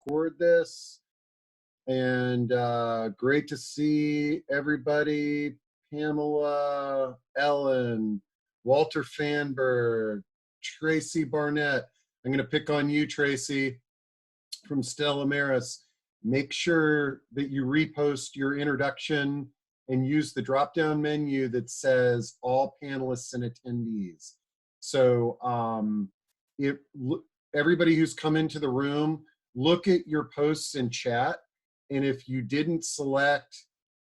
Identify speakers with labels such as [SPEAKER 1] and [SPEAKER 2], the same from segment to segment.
[SPEAKER 1] record this. And great to see everybody. Pamela, Ellen, Walter Fanberg, Tracy Barnett. I'm going to pick on you, Tracy, from Stella Maris. Make sure that you repost your introduction and use the drop-down menu that says all panelists and attendees. So everybody who's come into the room, look at your posts in chat. And if you didn't select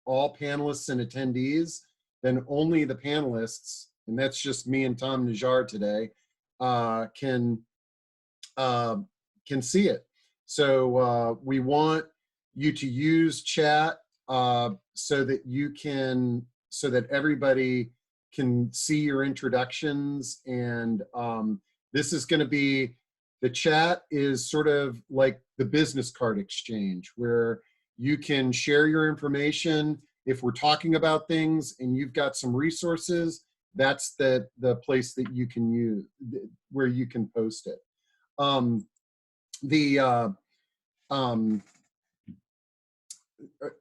[SPEAKER 1] all panelists and attendees, then only the panelists, and that's just me and Tom Najjar today, can see it. So we want you to use chat so that everybody can see your introductions. And this is going to be, the chat is sort of like the business card exchange, where you can share your information. If we're talking about things and you've got some resources, that's the place that you can use, where you can post it.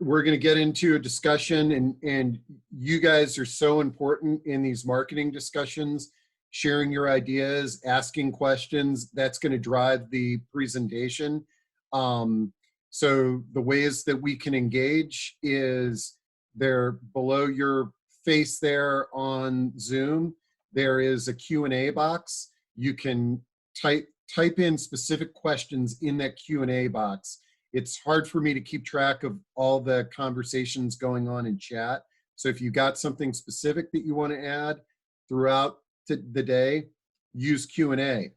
[SPEAKER 1] We're going to get into a discussion, and you guys are so important in these marketing discussions, sharing your ideas, asking questions. That's going to drive the presentation. So the ways that we can engage is there below your face there on Zoom. There is a Q&A box. You can type in specific questions in that Q&A box. It's hard for me to keep track of all the conversations going on in chat. So if you got something specific that you want to add throughout the day, use Q&A.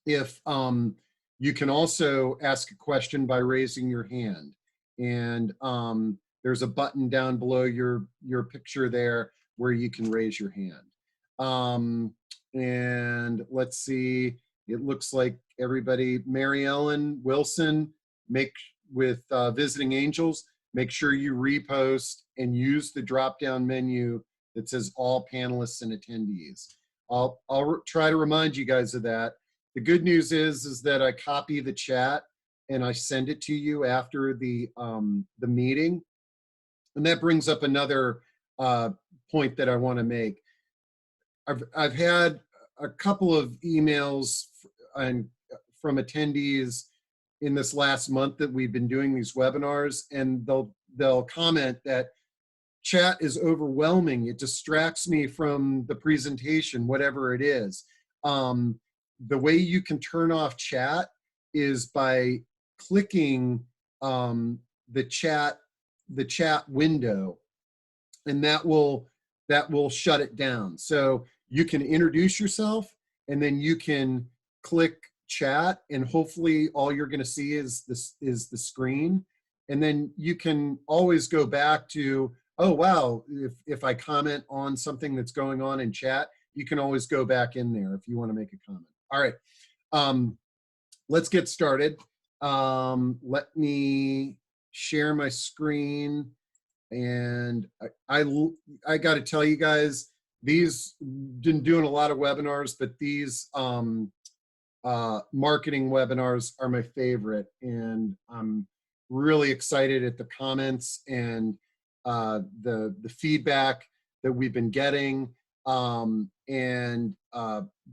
[SPEAKER 1] If you can also ask a question by raising your hand, and there's a button down below your picture there where you can raise your hand. And let's see, it looks like everybody, Mary Ellen Wilson, with Visiting Angels, make sure you repost and use the drop-down menu that says all panelists and attendees. I'll try to remind you guys of that. The good news is that I copy the chat and I send it to you after the meeting. And that brings up another point that I want to make. I've had a couple of emails from attendees in this last month that we've been doing these webinars, and they'll comment that chat is overwhelming. It distracts me from the presentation, whatever it is. The way you can turn off chat is by clicking the chat window, and that will shut it down. So you can introduce yourself, and then you can click chat, and hopefully all you're going to see is the screen. And then you can always go back to, oh wow, if I comment on something that's going on in chat, you can always go back in there if you want to make a comment. All right, let's get started. Let me share my screen, and I got to tell you guys, these, been doing a lot of webinars, but these marketing webinars are my favorite, and I'm really excited at the comments and the feedback that we've been getting, and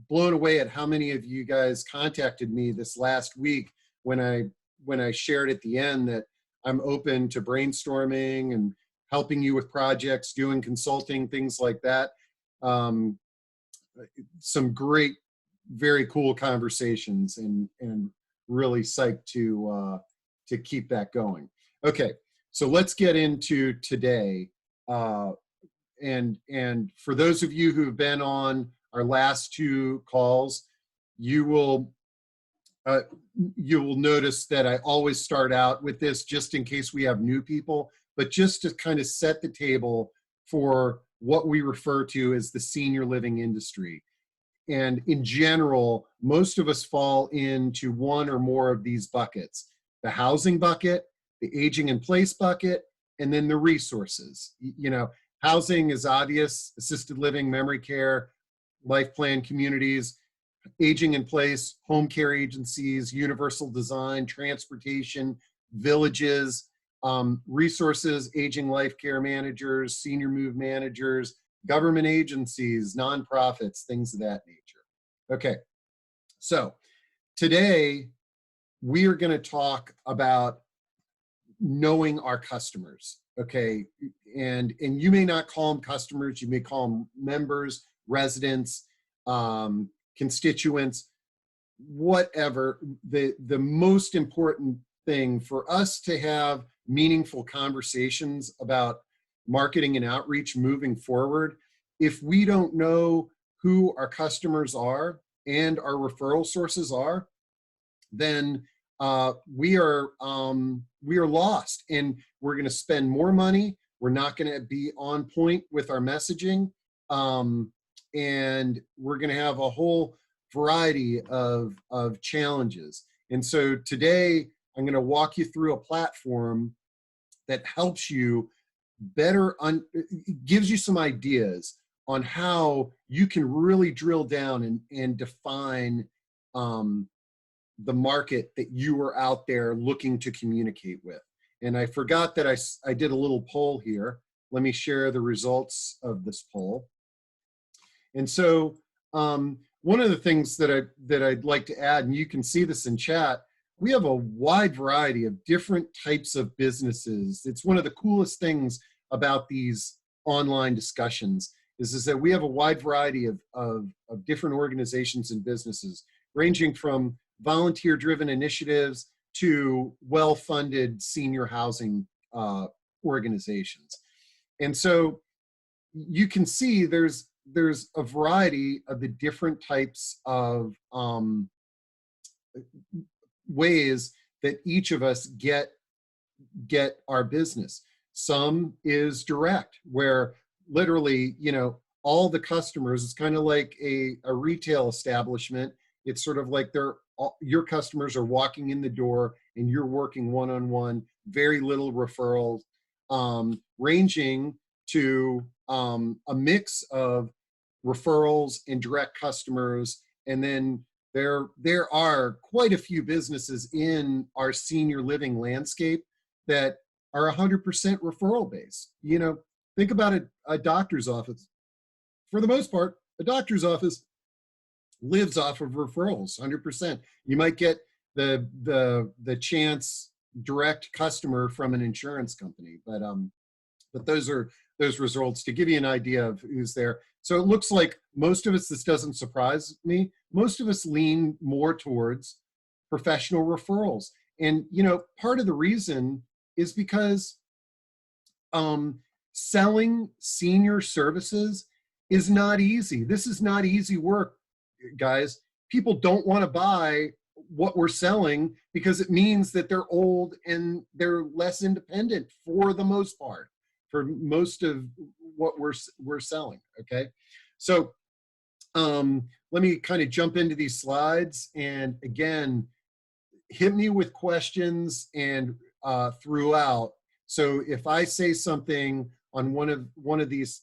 [SPEAKER 1] blown away at how many of you guys contacted me this last week when I shared at the end that I'm open to brainstorming and helping you with projects, doing consulting, things like that. Some great, very cool conversations, and really psyched to keep that going. Okay, so let's get into today. And for those of you who've been on our last two calls, you will notice that I always start out with this, just in case we have new people, but just to kind of set the table for what we refer to as the senior living industry. And in general, most of us fall into one or more of these buckets: the housing bucket, the aging in place bucket, and then the resources. You know, housing is obvious: assisted living, memory care, life plan communities. aging in place, home care agencies, universal design, transportation, villages, resources, aging life care managers, senior move managers, government agencies, nonprofits, things of that nature. Okay, so today we are going to talk about knowing our customers. Okay, and you may not call them customers, you may call them members, residents, constituents, whatever. The most important thing for us to have meaningful conversations about marketing and outreach moving forward, if we don't know who our customers are and our referral sources are, then we are lost, and we're going to spend more money. We're not going to be on point with our messaging, and we're going to have a whole variety of challenges. And so today I'm going to walk you through a platform that helps you better, gives you some ideas on how you can really drill down and define the market that you are out there looking to communicate with. And I forgot that I did a little poll here. Let me share the results of this poll. And so one of the things that I'd like to add, and you can see this in chat, we have a wide variety of different types of businesses. It's one of the coolest things about these online discussions is that we have a wide variety of different organizations and businesses, ranging from volunteer-driven initiatives to well-funded senior housing organizations. And so you can see there's a variety of the different types of ways that each of us get our business. Some is direct, where literally, all the customers, it's kind of like a retail establishment. It's sort of like your customers are walking in the door and you're working one-on-one, very little referrals, ranging to a mix of referrals and direct customers. And then there are quite a few businesses in our senior living landscape that are 100% referral based. Think about a doctor's office. For the most part, a doctor's office lives off of referrals, 100%. You might get the chance direct customer from an insurance company, but those are those results to give you an idea of who's there. So it looks like most of us, this doesn't surprise me, most of us lean more towards professional referrals. And part of the reason is because selling senior services is not easy. This is not easy work, guys. People don't want to buy what we're selling because it means that they're old and they're less independent for the most part, for most of what we're selling. Okay, so let me kind of jump into these slides, and again, hit me with questions and throughout. So if I say something on one of these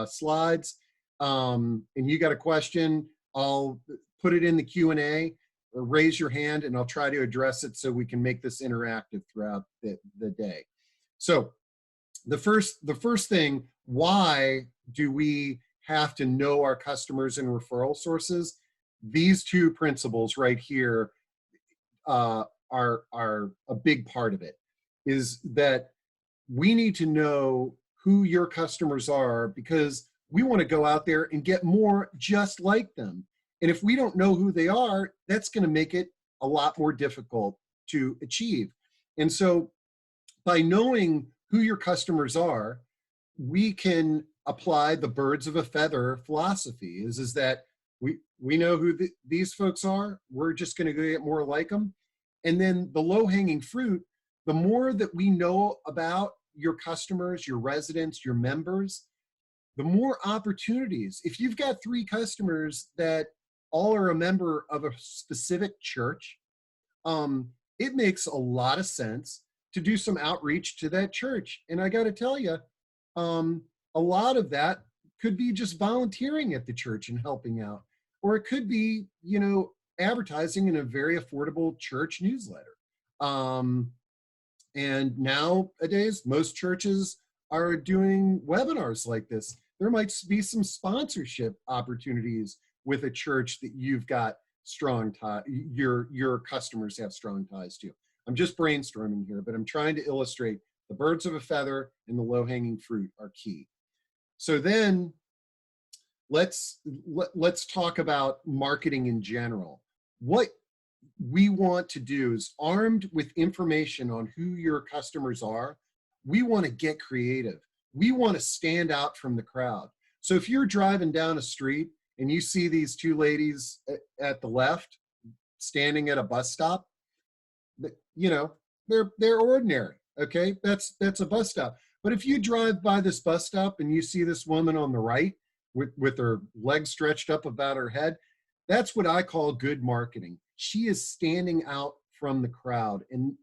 [SPEAKER 1] slides, and you got a question, I'll put it in the Q&A, or raise your hand, and I'll try to address it so we can make this interactive throughout the day. So the first thing, why do we have to know our customers and referral sources? These two principles right here are a big part of it, is that we need to know who your customers are because we want to go out there and get more just like them. And if we don't know who they are, that's going to make it a lot more difficult to achieve. And so by knowing who your customers are, we can apply the birds of a feather philosophy, is that we know who these folks are, we're just going to go get more like them. And then the low-hanging fruit, the more that we know about your customers, your residents, your members, the more opportunities. If you've got 3 customers that all are a member of a specific church, it makes a lot of sense to do some outreach to that church. And I got to tell you, a lot of that could be just volunteering at the church and helping out. or it could be, you know, advertising in a very affordable church newsletter. And nowadays, most churches are doing webinars like this. There might be some sponsorship opportunities with a church that you've got strong tie, your customers have strong ties to. I'm just brainstorming here, but I'm trying to illustrate the birds of a feather and the low-hanging fruit are key. So then let's talk about marketing in general. What we want to do is, armed with information on who your customers are, we want to get creative. We want to stand out from the crowd. So if you're driving down a street and you see these two ladies at the left standing at a bus stop, you know, they're ordinary. Okay, that's a bus stop. But if you drive by this bus stop and you see this woman on the right with her legs stretched up about her head, that's what I call good marketing. She is standing out from the crowd. And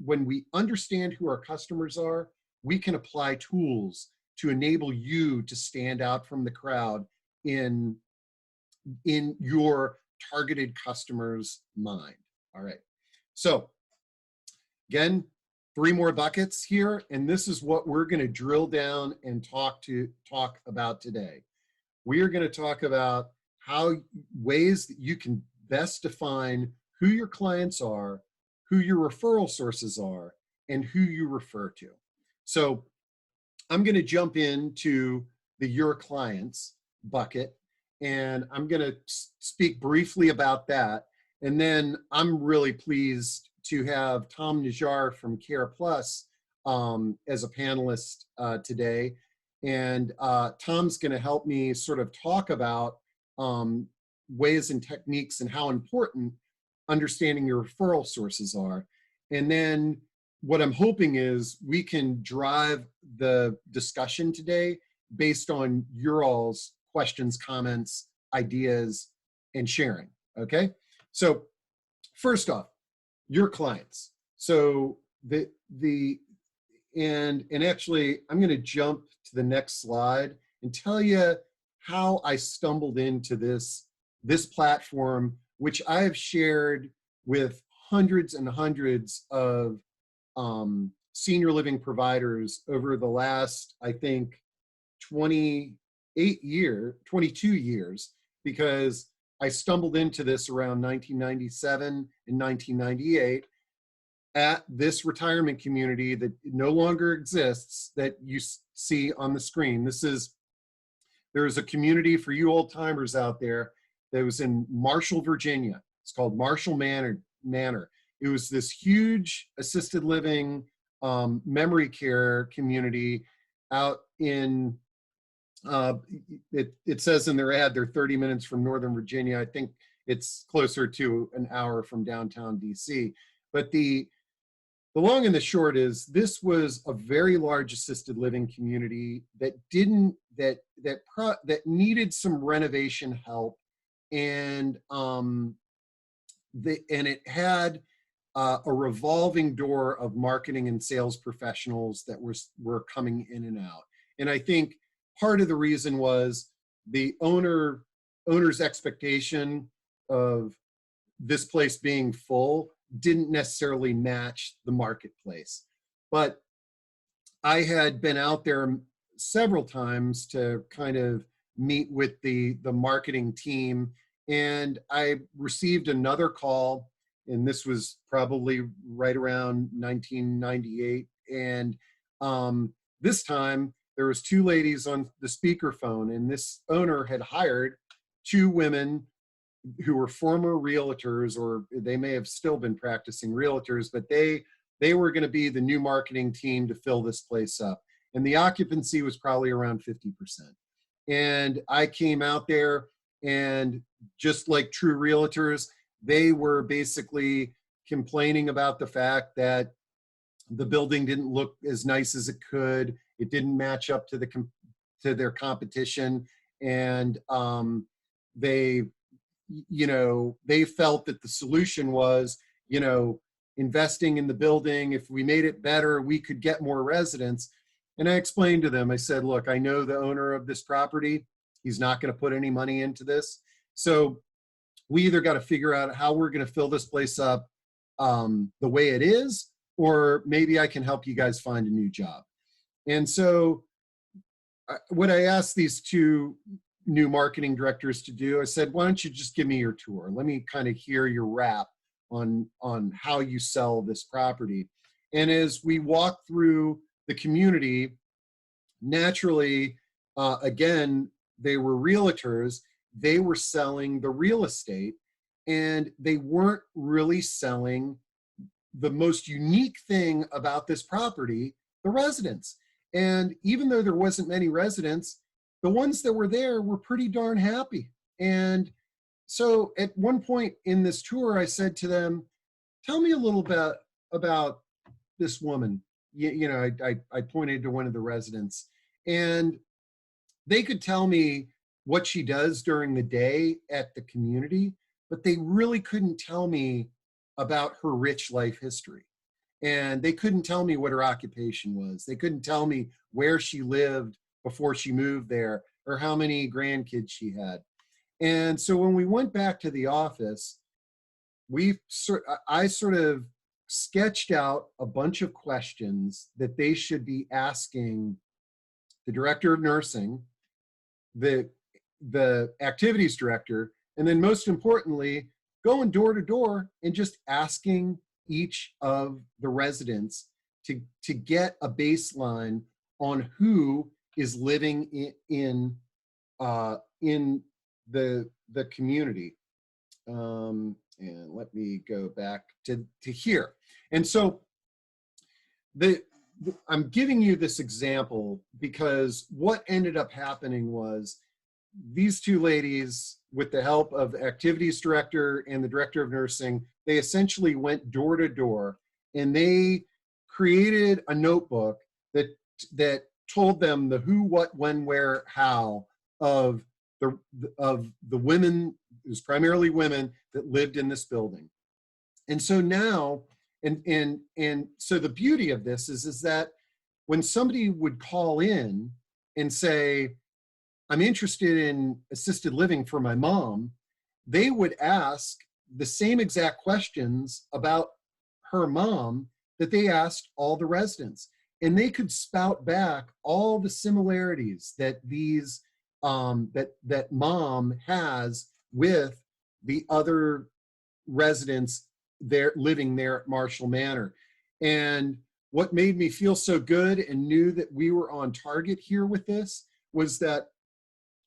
[SPEAKER 1] when we understand who our customers are, we can apply tools to enable you to stand out from the crowd in your targeted customer's mind. All right. So again, 3 more buckets here, and this is what we're going to drill down and talk about today. We are going to talk about ways that you can best define who your clients are, who your referral sources are, and who you refer to. So I'm going to jump into the your clients bucket, and I'm going to speak briefly about that. And then I'm really pleased to have Tom Najjar from Care Plus as a panelist today. And Tom's going to help me sort of talk about ways and techniques and how important understanding your referral sources are. And then what I'm hoping is we can drive the discussion today based on your all's questions, comments, ideas, and sharing. Okay? So first off, your clients. So and actually I'm going to jump to the next slide and tell you how I stumbled into this platform, which I have shared with hundreds and hundreds of senior living providers over the last, I think, 22 years, because I stumbled into this around 1997 and 1998 at this retirement community that no longer exists that you see on the screen. There is a community for you old timers out there that was in Marshall, Virginia. It's called Marshall Manor. It was this huge assisted living memory care community out in, it says in their ad, they're 30 minutes from Northern Virginia. I think it's closer to an hour from downtown DC. But the long and the short is, this was a very large assisted living community that needed some renovation help, and it had a revolving door of marketing and sales professionals that were coming in and out. And I think part of the reason was the owner's expectation of this place being full didn't necessarily match the marketplace. But I had been out there several times to kind of meet with the marketing team, and I received another call, and this was probably right around 1998. And this time there was 2 ladies on the speakerphone, and this owner had hired 2 women who were former realtors, or they may have still been practicing realtors, but they were going to be the new marketing team to fill this place up. And the occupancy was probably around 50%. And I came out there, and just like true realtors, they were basically complaining about the fact that the building didn't look as nice as it could. It didn't match up to their competition. And they felt that the solution was, investing in the building. If we made it better, we could get more residents. And I explained to them, I said, look, I know the owner of this property. He's not going to put any money into this. So we either got to figure out how we're going to fill this place up the way it is, or maybe I can help you guys find a new job. And so what I asked these two new marketing directors to do, I said, why don't you just give me your tour? Let me kind of hear your rap on how you sell this property. And as we walk through the community, naturally, again, they were realtors. They were selling the real estate, and they weren't really selling the most unique thing about this property, the residents. And even though there wasn't many residents, the ones that were there were pretty darn happy. And so at one point in this tour, I said to them, tell me a little bit about this woman. I pointed to one of the residents, and they could tell me what she does during the day at the community, but they really couldn't tell me about her rich life history. And they couldn't tell me what her occupation was. They couldn't tell me where she lived before she moved there, or how many grandkids she had. And so when we went back to the office, I sort of sketched out a bunch of questions that they should be asking the director of nursing, the activities director, and then most importantly, going door to door and just asking each of the residents to get a baseline on who is living in the community. And let me go back to here. And so I'm giving you this example because what ended up happening was these two ladies, with the help of the activities director and the director of nursing, they essentially went door to door, and they created a notebook that told them the who, what, when, where, how of the women. It was primarily women that lived in this building. And so now, and so the beauty of this is that when somebody would call in and say, I'm interested in assisted living for my mom, they would ask the same exact questions about her mom that they asked all the residents. And they could spout back all the similarities that these that mom has with the other residents there living there at Marshall Manor. And what made me feel so good and knew that we were on target here with this was that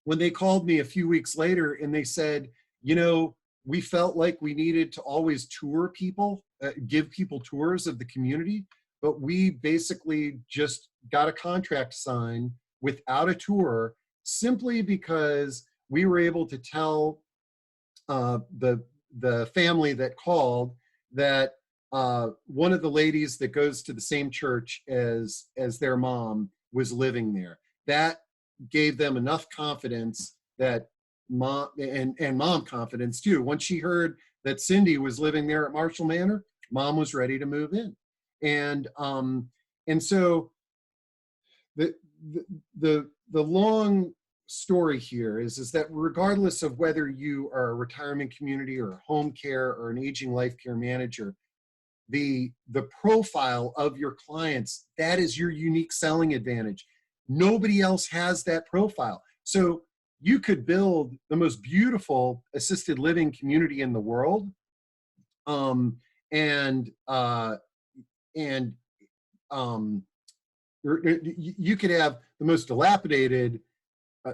[SPEAKER 1] when they called me a few weeks later and they said, we felt like we needed to always tour people, give people tours of the community, but we basically just got a contract signed without a tour simply because we were able to tell the family that called that one of the ladies that goes to the same church as their mom was living there. That gave them enough confidence that mom and mom confidence too. Once she heard that Cindy was living there at Marshall Manor, mom was ready to move in. And so the long story here is that regardless of whether you are a retirement community or a home care or an aging life care manager, the profile of your clients, that is your unique selling advantage. Nobody else has that profile. So you could build the most beautiful assisted living community in the world, you could have the most dilapidated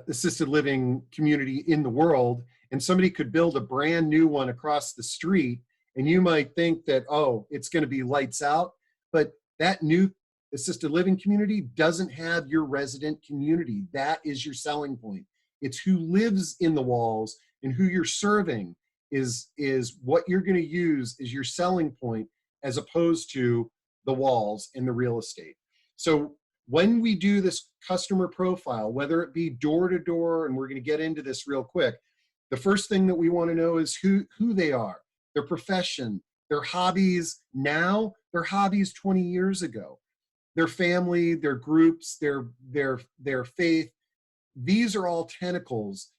[SPEAKER 1] assisted living community in the world, and somebody could build a brand new one across the street, and you might think that, oh, it's going to be lights out, but that new assisted living community doesn't have your resident community. That is your selling point. It's who lives in the walls and who you're serving is what you're going to use as your selling point, as opposed to the walls and the real estate. So when we do this customer profile, whether it be door to door, and we're going to get into this real quick, the first thing that we want to know is who they are, their profession, their hobbies now, their hobbies 20 years ago, their family, their groups, their faith. These are all tentacles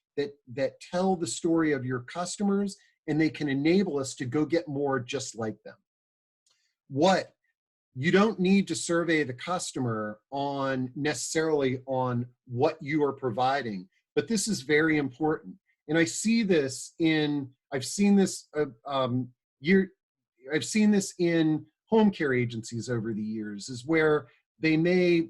[SPEAKER 1] that tell the story of your customers, and they can enable us to go get more just like them. What you don't need to survey the customer on necessarily on what you are providing, but this is very important. And I see this in, I've seen this I've seen this in home care agencies over the years, is where they may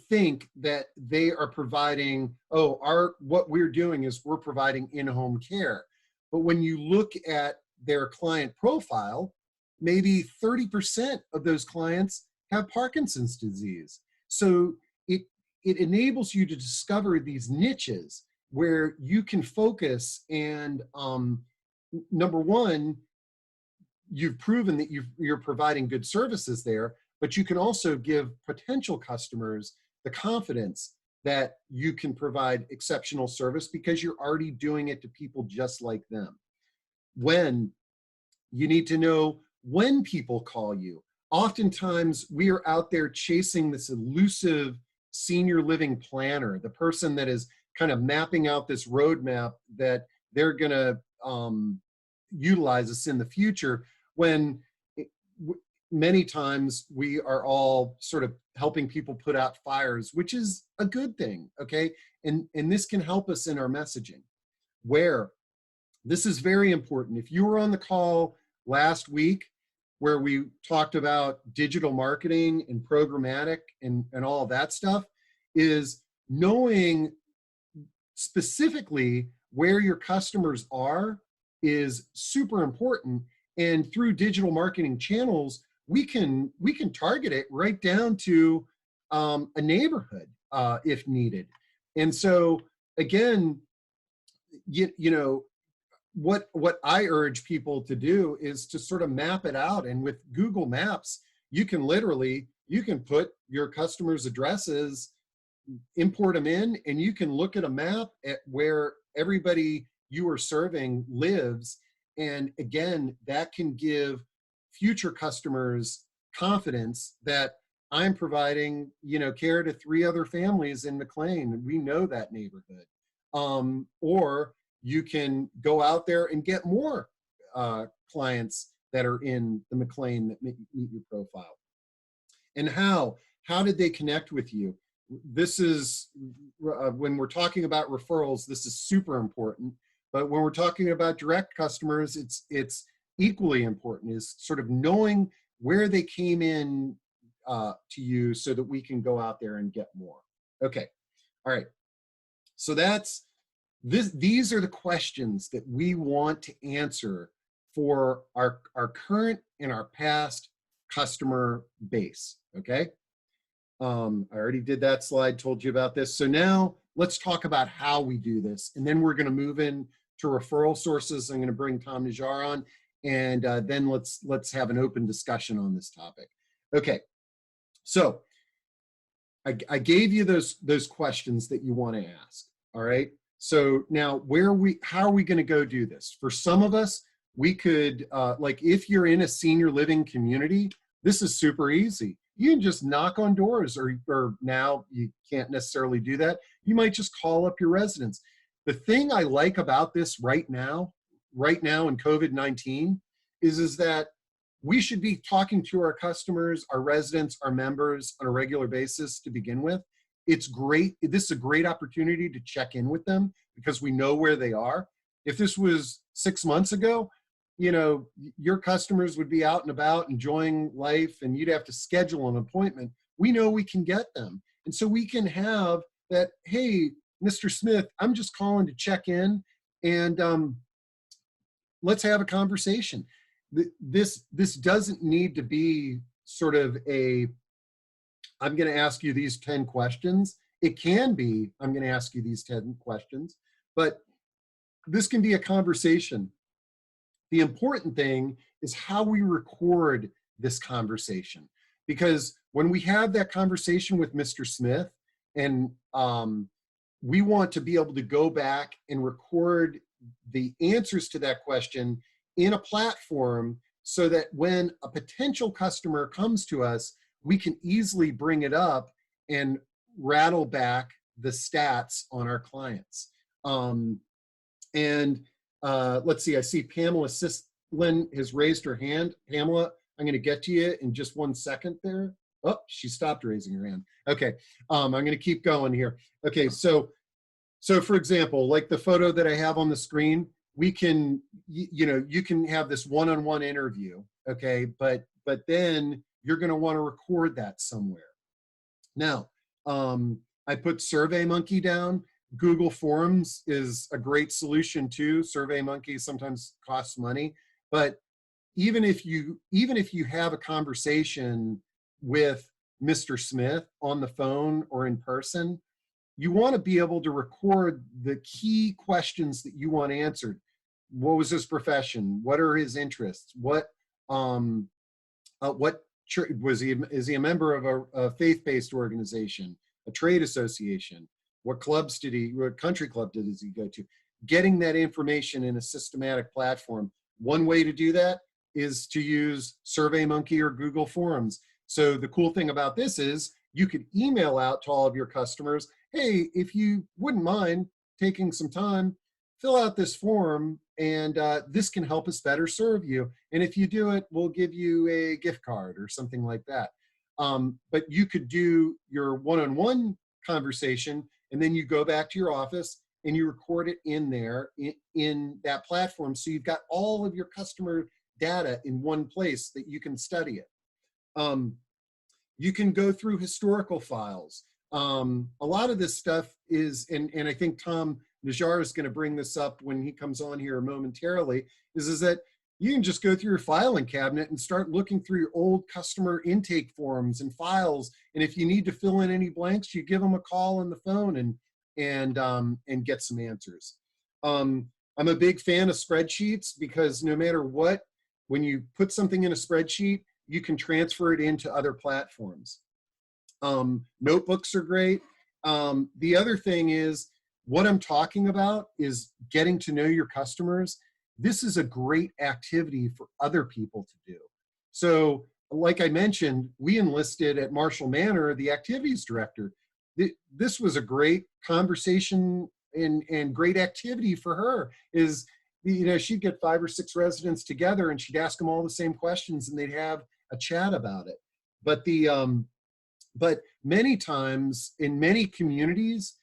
[SPEAKER 1] think that they are providing, what we're doing is we're providing in-home care. But when you look at their client profile, maybe 30% of those clients have Parkinson's disease. So it enables you to discover these niches where you can focus, and number one, you've proven that you're providing good services there, but you can also give potential customers the confidence that you can provide exceptional service because you're already doing it to people just like them. When you need to know when people call you. Oftentimes we are out there chasing this elusive senior living planner, the person that is kind of mapping out this roadmap that they're going to utilize us in the future, when many times we are all sort of helping people put out fires, which is a good thing, okay? And this can help us in our messaging, where this is very important. If you were on the call last week where we talked about digital marketing and programmatic and all of that stuff, is knowing specifically where your customers are is super important. And through digital marketing channels, we can target it right down to a neighborhood if needed. And so again, you know, what I urge people to do is to sort of map it out. And with Google Maps, you can put your customers' addresses, import them in, and you can look at a map at where everybody you are serving lives. And again, that can give future customers confidence that I'm providing, you know, care to 3 other families in McLean. We know that neighborhood. Or you can go out there and get more clients that are in the McLean that meet your profile. And how did they connect with you? This is, when we're talking about referrals, this is super important. But when we're talking about direct customers, it's equally important, is sort of knowing where they came in to you so that we can go out there and get more. Okay, all right. So these are the questions that we want to answer for our current and our past customer base, okay? I already did that slide, told you about this. So now let's talk about how we do this. And then we're gonna move in to referral sources. I'm gonna bring Tom Najjar on, and then let's have an open discussion on this topic. Okay, so I gave you those questions that you wanna ask, all right? So now how are we gonna go do this? For some of us, we could, like if you're in a senior living community, this is super easy. You can just knock on doors, or now you can't necessarily do that. You might just call up your residents. The thing I like about this right now in COVID-19 is that we should be talking to our customers, our residents, our members on a regular basis to begin with. It's great. This is a great opportunity to check in with them because we know where they are. If this was 6 months ago, you know, your customers would be out and about enjoying life and you'd have to schedule an appointment. We know we can get them. And so we can have that, hey, Mr. Smith, I'm just calling to check in, and let's have a conversation. This doesn't need to be sort of I'm going to ask you these 10 questions. It can be, I'm going to ask you these 10 questions, but this can be a conversation. The important thing is how we record this conversation, because when we have that conversation with Mr. Smith, and we want to be able to go back and record the answers to that question in a platform so that when a potential customer comes to us, we can easily bring it up and rattle back the stats on our clients. And let's see, I see Pamela Sislin has raised her hand. Pamela, I'm going to get to you in just 1 second there. Oh, she stopped raising her hand. Okay, I'm going to keep going here. Okay, so for example, like the photo that I have on the screen, we can, you can have this one-on-one interview, okay, but then you're going to want to record that somewhere. Now, I put SurveyMonkey down. Google Forms is a great solution too. SurveyMonkey sometimes costs money, but even if you have a conversation with Mr. Smith on the phone or in person, you want to be able to record the key questions that you want answered. What was his profession? What are his interests? What church was he? Is he a member of a faith-based organization, a trade association? What country club does he go to? Getting that information in a systematic platform. One way to do that is to use SurveyMonkey or Google Forms. So the cool thing about this is you could email out to all of your customers, hey, if you wouldn't mind taking some time, fill out this form, and this can help us better serve you. And if you do it, we'll give you a gift card or something like that. But you could do your one-on-one conversation, and then you go back to your office and you record it in there in that platform. So you've got all of your customer data in one place that you can study it. You can go through historical files. A lot of this stuff is, and I think Tom Najjar is going to bring this up when he comes on here momentarily, is that you can just go through your filing cabinet and start looking through your old customer intake forms and files. And if you need to fill in any blanks, you give them a call on the phone and get some answers. I'm a big fan of spreadsheets because no matter what, when you put something in a spreadsheet, you can transfer it into other platforms. Notebooks are great. The other thing is, what I'm talking about is getting to know your customers. This is a great activity for other people to do. So, like I mentioned, we enlisted at Marshall Manor the activities director. This was a great conversation and great activity for her. Is, she'd get 5 or 6 residents together and she'd ask them all the same questions and they'd have a chat about it. But many times in many communities,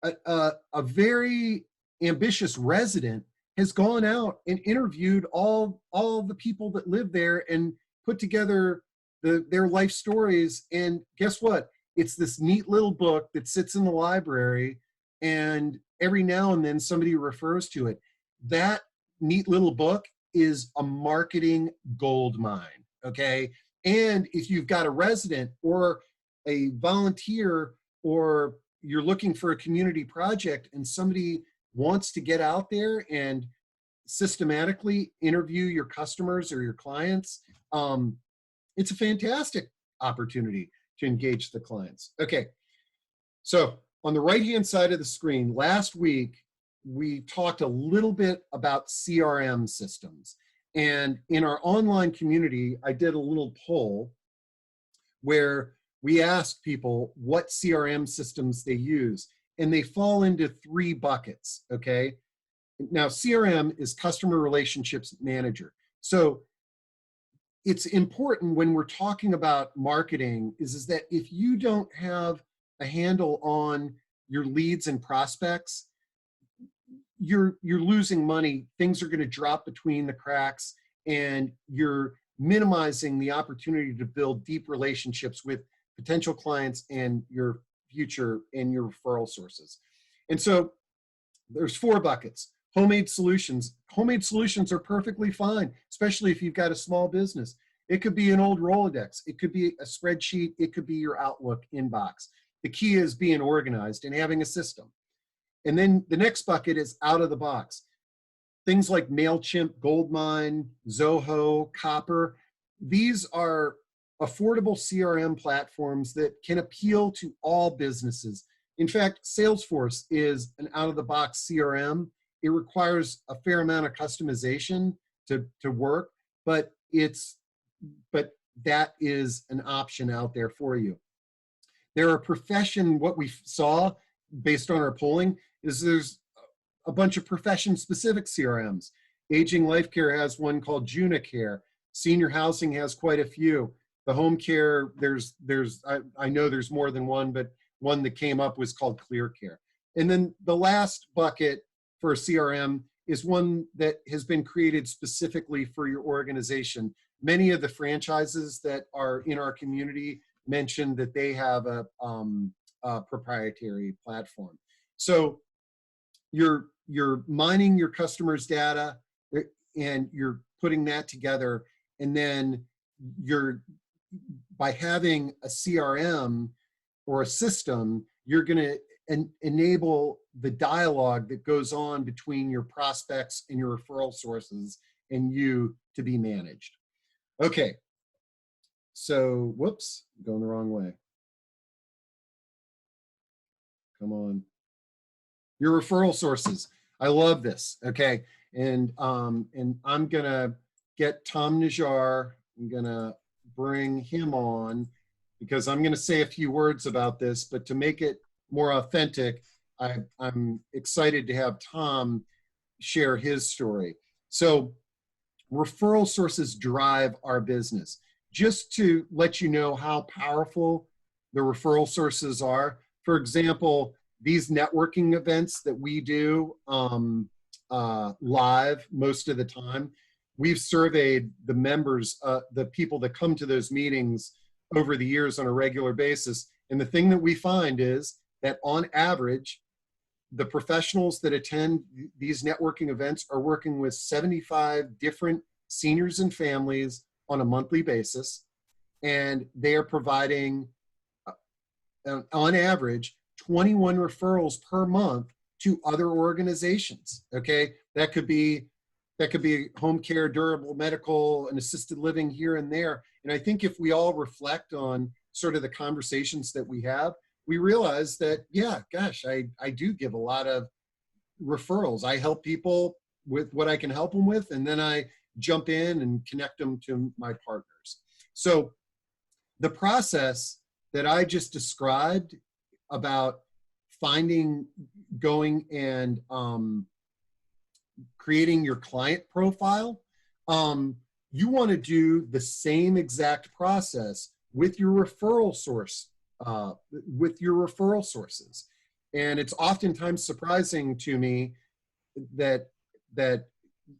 [SPEAKER 1] a very ambitious resident has gone out and interviewed all the people that live there and put together their life stories. And guess what? It's this neat little book that sits in the library, and every now and then somebody refers to it. That neat little book is a marketing gold mine, okay? And if you've got a resident or a volunteer, or you're looking for a community project and somebody wants to get out there and systematically interview your customers or your clients, it's a fantastic opportunity to engage the clients. Okay, so on the right-hand side of the screen, last week, we talked a little bit about CRM systems. And in our online community, I did a little poll where we asked people what CRM systems they use, and they fall into 3 buckets, okay? Now, CRM is Customer Relationships Manager. So it's important when we're talking about marketing is that if you don't have a handle on your leads and prospects, you're losing money. Things are going to drop between the cracks, and you're minimizing the opportunity to build deep relationships with potential clients and your future and your referral sources. And so there's 4 buckets. Homemade solutions. Homemade solutions are perfectly fine, especially if you've got a small business. It could be an old Rolodex. It could be a spreadsheet. It could be your Outlook inbox. The key is being organized and having a system. And then the next bucket is out of the box. Things like MailChimp, Goldmine, Zoho, Copper. These are affordable CRM platforms that can appeal to all businesses. In fact, Salesforce is an out-of-the-box CRM. It requires a fair amount of customization to work, but that is an option out there for you. They're a profession. What we saw based on our polling is there's a bunch of profession-specific CRMs. Aging Life Care has one called Junicare. Senior housing has quite a few. The home care, I know there's more than one, but one that came up was called ClearCare. And then the last bucket for a CRM is one that has been created specifically for your organization. Many of the franchises that are in our community mentioned that they have a proprietary platform. So you're mining your customers' data and you're putting that together, and then by having a CRM or a system, you're going to enable the dialogue that goes on between your prospects and your referral sources and you to be managed. Okay, so whoops, I'm going the wrong way. Come on. Your referral sources. I love this. Okay, and I'm gonna get Tom Najjar. I'm gonna bring him on because I'm gonna say a few words about this, but to make it more authentic, I'm excited to have Tom share his story. So referral sources drive our business. Just to let you know how powerful the referral sources are, for example, these networking events that we do live most of the time, we've surveyed the members, the people that come to those meetings over the years on a regular basis. And the thing that we find is that on average, the professionals that attend these networking events are working with 75 different seniors and families on a monthly basis. And they are providing, on average, 21 referrals per month to other organizations. Okay, that could be home care, durable medical, and assisted living here and there. And I think if we all reflect on sort of the conversations that we have, we realize that, yeah, gosh, I do give a lot of referrals. I help people with what I can help them with, and then I jump in and connect them to my partners. So the process that I just described about going and creating your client profile, you want to do the same exact process with your referral source, with your referral sources. And it's oftentimes surprising to me that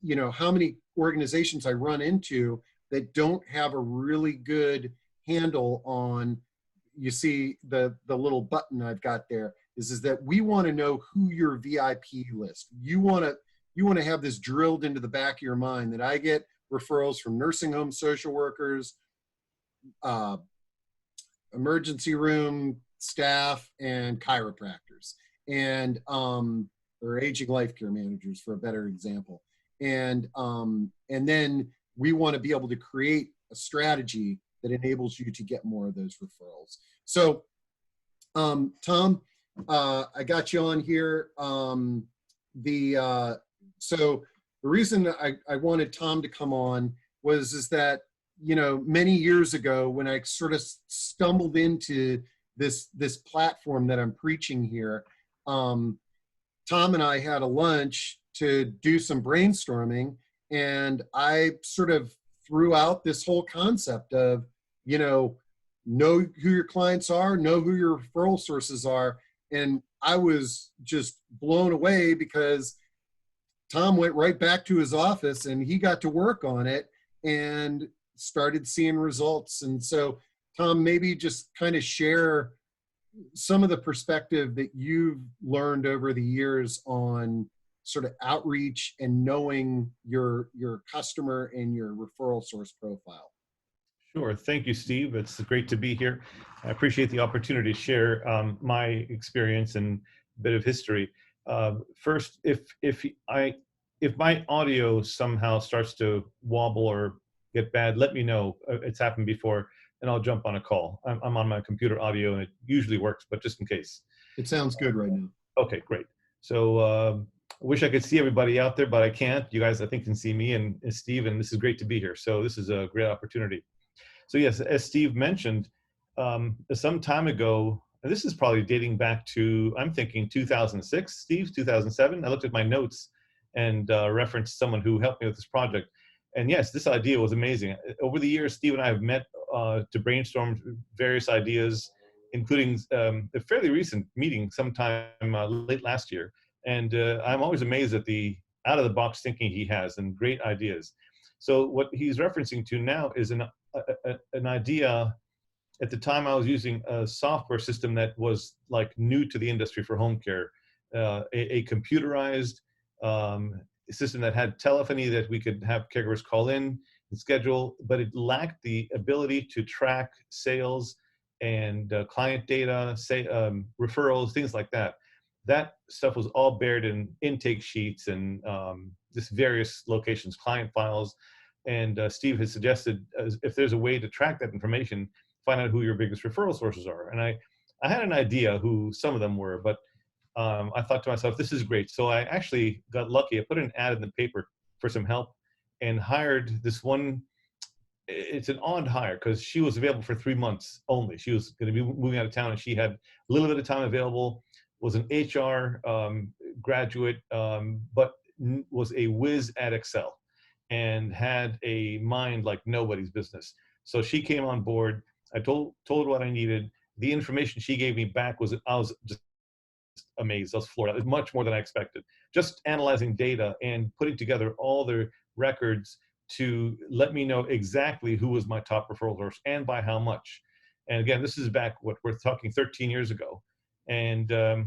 [SPEAKER 1] you know how many organizations I run into that don't have a really good handle on. You see the little button I've got there is that we want to know who your VIP list. You want to have this drilled into the back of your mind that I get referrals from nursing home social workers, emergency room staff, and chiropractors, and or aging life care managers, for a better example. And then we want to be able to create a strategy that enables you to get more of those referrals. So, Tom, I got you on here. So the reason I wanted Tom to come on is that, you know, many years ago when I sort of stumbled into this platform that I'm preaching here, Tom and I had a lunch to do some brainstorming, and I sort of threw out this whole concept of, you know who your clients are, know who your referral sources are. And I was just blown away because Tom went right back to his office and he got to work on it and started seeing results. And so, Tom, maybe just kind of share some of the perspective that you've learned over the years on sort of outreach and knowing your customer and your referral source profile.
[SPEAKER 2] Sure. Thank you, Steve. It's great to be here. I appreciate the opportunity to share my experience and a bit of history. First, if my audio somehow starts to wobble or get bad, let me know. It's happened before, and I'll jump on a call. I'm on my computer audio, and it usually works, but just in case.
[SPEAKER 1] It sounds good right now.
[SPEAKER 2] Okay, great. So I wish I could see everybody out there, but I can't. You guys, I think, can see me and Steve, and this is great to be here. So this is a great opportunity. So yes, as Steve mentioned, some time ago, and this is probably dating back to, I'm thinking 2006, Steve, 2007. I looked at my notes and referenced someone who helped me with this project. And yes, this idea was amazing. Over the years, Steve and I have met to brainstorm various ideas, including a fairly recent meeting sometime late last year. And I'm always amazed at the out-of-the-box thinking he has and great ideas. So what he's referencing to now is an idea. At the time, I was using a software system that was like new to the industry for home care, a computerized system that had telephony that we could have caregivers call in and schedule, but it lacked the ability to track sales and client data, say referrals, things like that. That stuff was all buried in intake sheets and just various locations, client files. And Steve has suggested if there's a way to track that information, find out who your biggest referral sources are. And I had an idea who some of them were, but I thought to myself, this is great. So I actually got lucky. I put an ad in the paper for some help and hired this one. It's an odd hire because she was available for 3 months only. She was going to be moving out of town and she had a little bit of time available, was an HR graduate, but was a whiz at Excel and had a mind like nobody's business. So she came on board. I told her what I needed. The information she gave me back was, I was just amazed. I was floored. It was much more than I expected. Just analyzing data and putting together all the records to let me know exactly who was my top referral source and by how much. And again, this is back, what we're talking 13 years ago. And to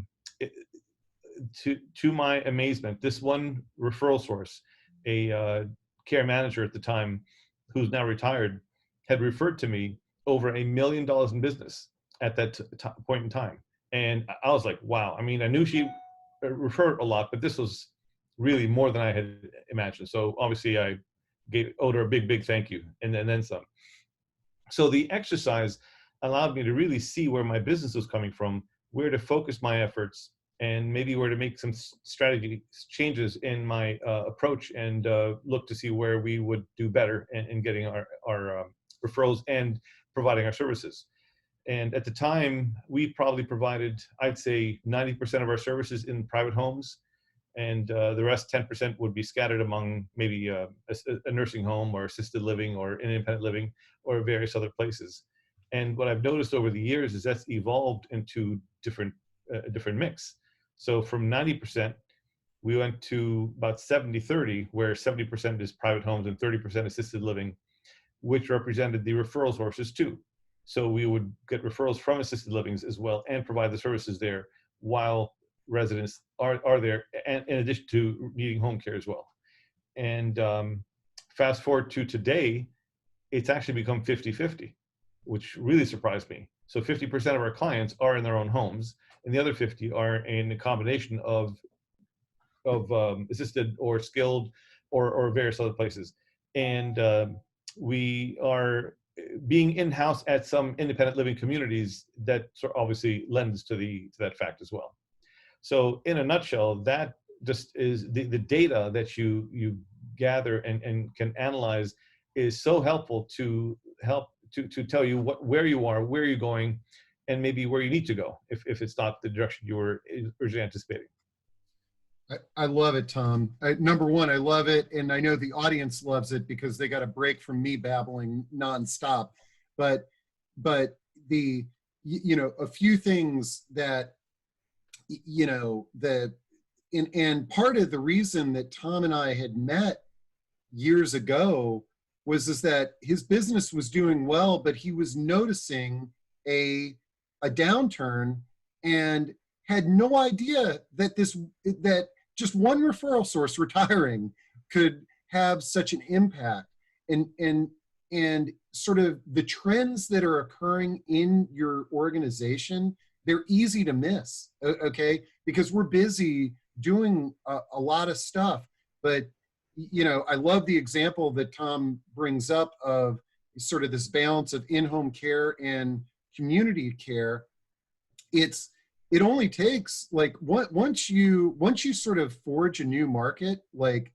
[SPEAKER 2] my amazement, this one referral source, a care manager at the time, who's now retired, had referred to me over $1 million in business at that point in time. And I was like, wow. I mean, I knew she referred a lot, but this was really more than I had imagined. So obviously I owed her a big, big thank you and then some. So the exercise allowed me to really see where my business was coming from, where to focus my efforts, and maybe where to make some strategy changes in my approach and look to see where we would do better in getting our referrals and providing our services. And at the time, we probably provided, I'd say, 90% of our services in private homes, and the rest, 10%, would be scattered among maybe a nursing home or assisted living or independent living or various other places. And what I've noticed over the years is that's evolved into different mix. So from 90%, we went to about 70-30, where 70% is private homes and 30% assisted living, which represented the referral sources too. So we would get referrals from assisted livings as well and provide the services there while residents are there, and in addition to needing home care as well. And fast forward to today, it's actually become 50-50, which really surprised me. So 50% of our clients are in their own homes, and the other 50 are in a combination of assisted or skilled or various other places. And we are being in-house at some independent living communities that obviously lends to that fact as well. So in a nutshell, that just is the data that you gather and can analyze is so helpful to tell you where you are, where you're going, and maybe where you need to go if it's not the direction you were originally anticipating.
[SPEAKER 1] I love it, Tom. Number one, I love it, and I know the audience loves it because they got a break from me babbling nonstop. But the a few things that and part of the reason that Tom and I had met years ago was that his business was doing well, but he was noticing a downturn and had no idea that that just one referral source retiring could have such an impact. And sort of the trends that are occurring in your organization, they're easy to miss, okay? Because we're busy doing a lot of stuff. But, I love the example that Tom brings up of sort of this balance of in-home care and community care. It only takes like once you sort of forge a new market, like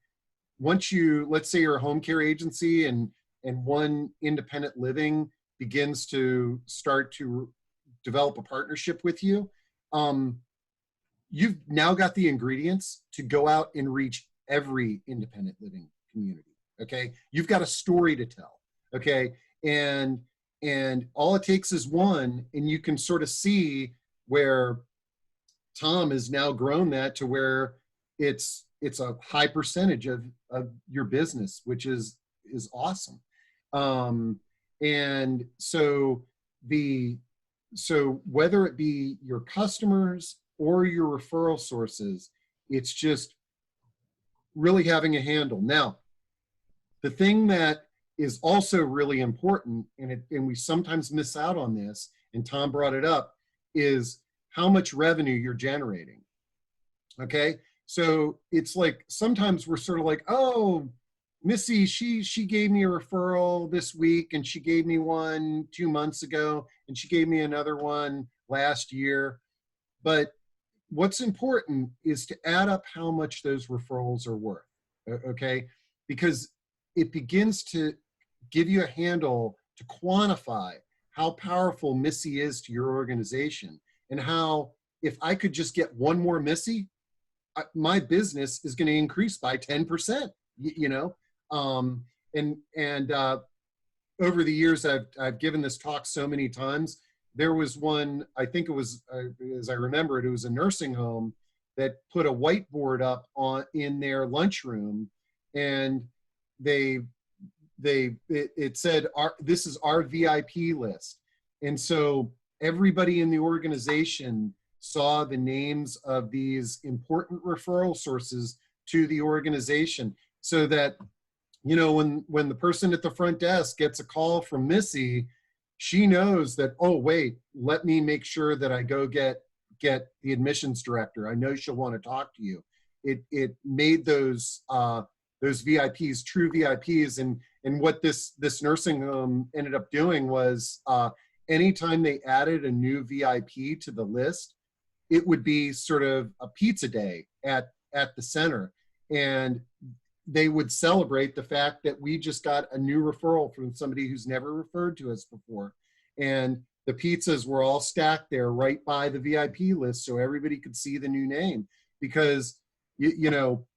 [SPEAKER 1] once let's say you're a home care agency and one independent living begins to start to develop a partnership with you, you've now got the ingredients to go out and reach every independent living community. Okay, you've got a story to tell. Okay, and all it takes is one, and you can sort of see where Tom has now grown that to where it's a high percentage of your business, which is awesome. And so whether it be your customers or your referral sources, it's just really having a handle. Now, the thing that is also really important, and we sometimes miss out on this, and Tom brought it up, is how much revenue you're generating. Okay, so it's like sometimes we're sort of like, oh, Missy, she gave me a referral this week, and she gave me one 2 months ago, and she gave me another one last year. But what's important is to add up how much those referrals are worth, okay? Because it begins to give you a handle to quantify how powerful Missy is to your organization, and how if I could just get one more Missy, my business is going to increase by 10%, you know? And over the years, I've given this talk so many times. There was one, I think it was, as I remember it, it was a nursing home that put a whiteboard up in their lunchroom, and it said, this is our VIP list. And so everybody in the organization saw the names of these important referral sources to the organization, so that, you know, when the person at the front desk gets a call from Missy, she knows that, oh, wait, let me make sure that I go get the admissions director. I know she'll want to talk to you. It made those VIPs true VIPs. And what this nursing home ended up doing was, anytime they added a new VIP to the list, it would be sort of a pizza day at the center. And they would celebrate the fact that we just got a new referral from somebody who's never referred to us before. And the pizzas were all stacked there right by the VIP list, so everybody could see the new name. Because, you know,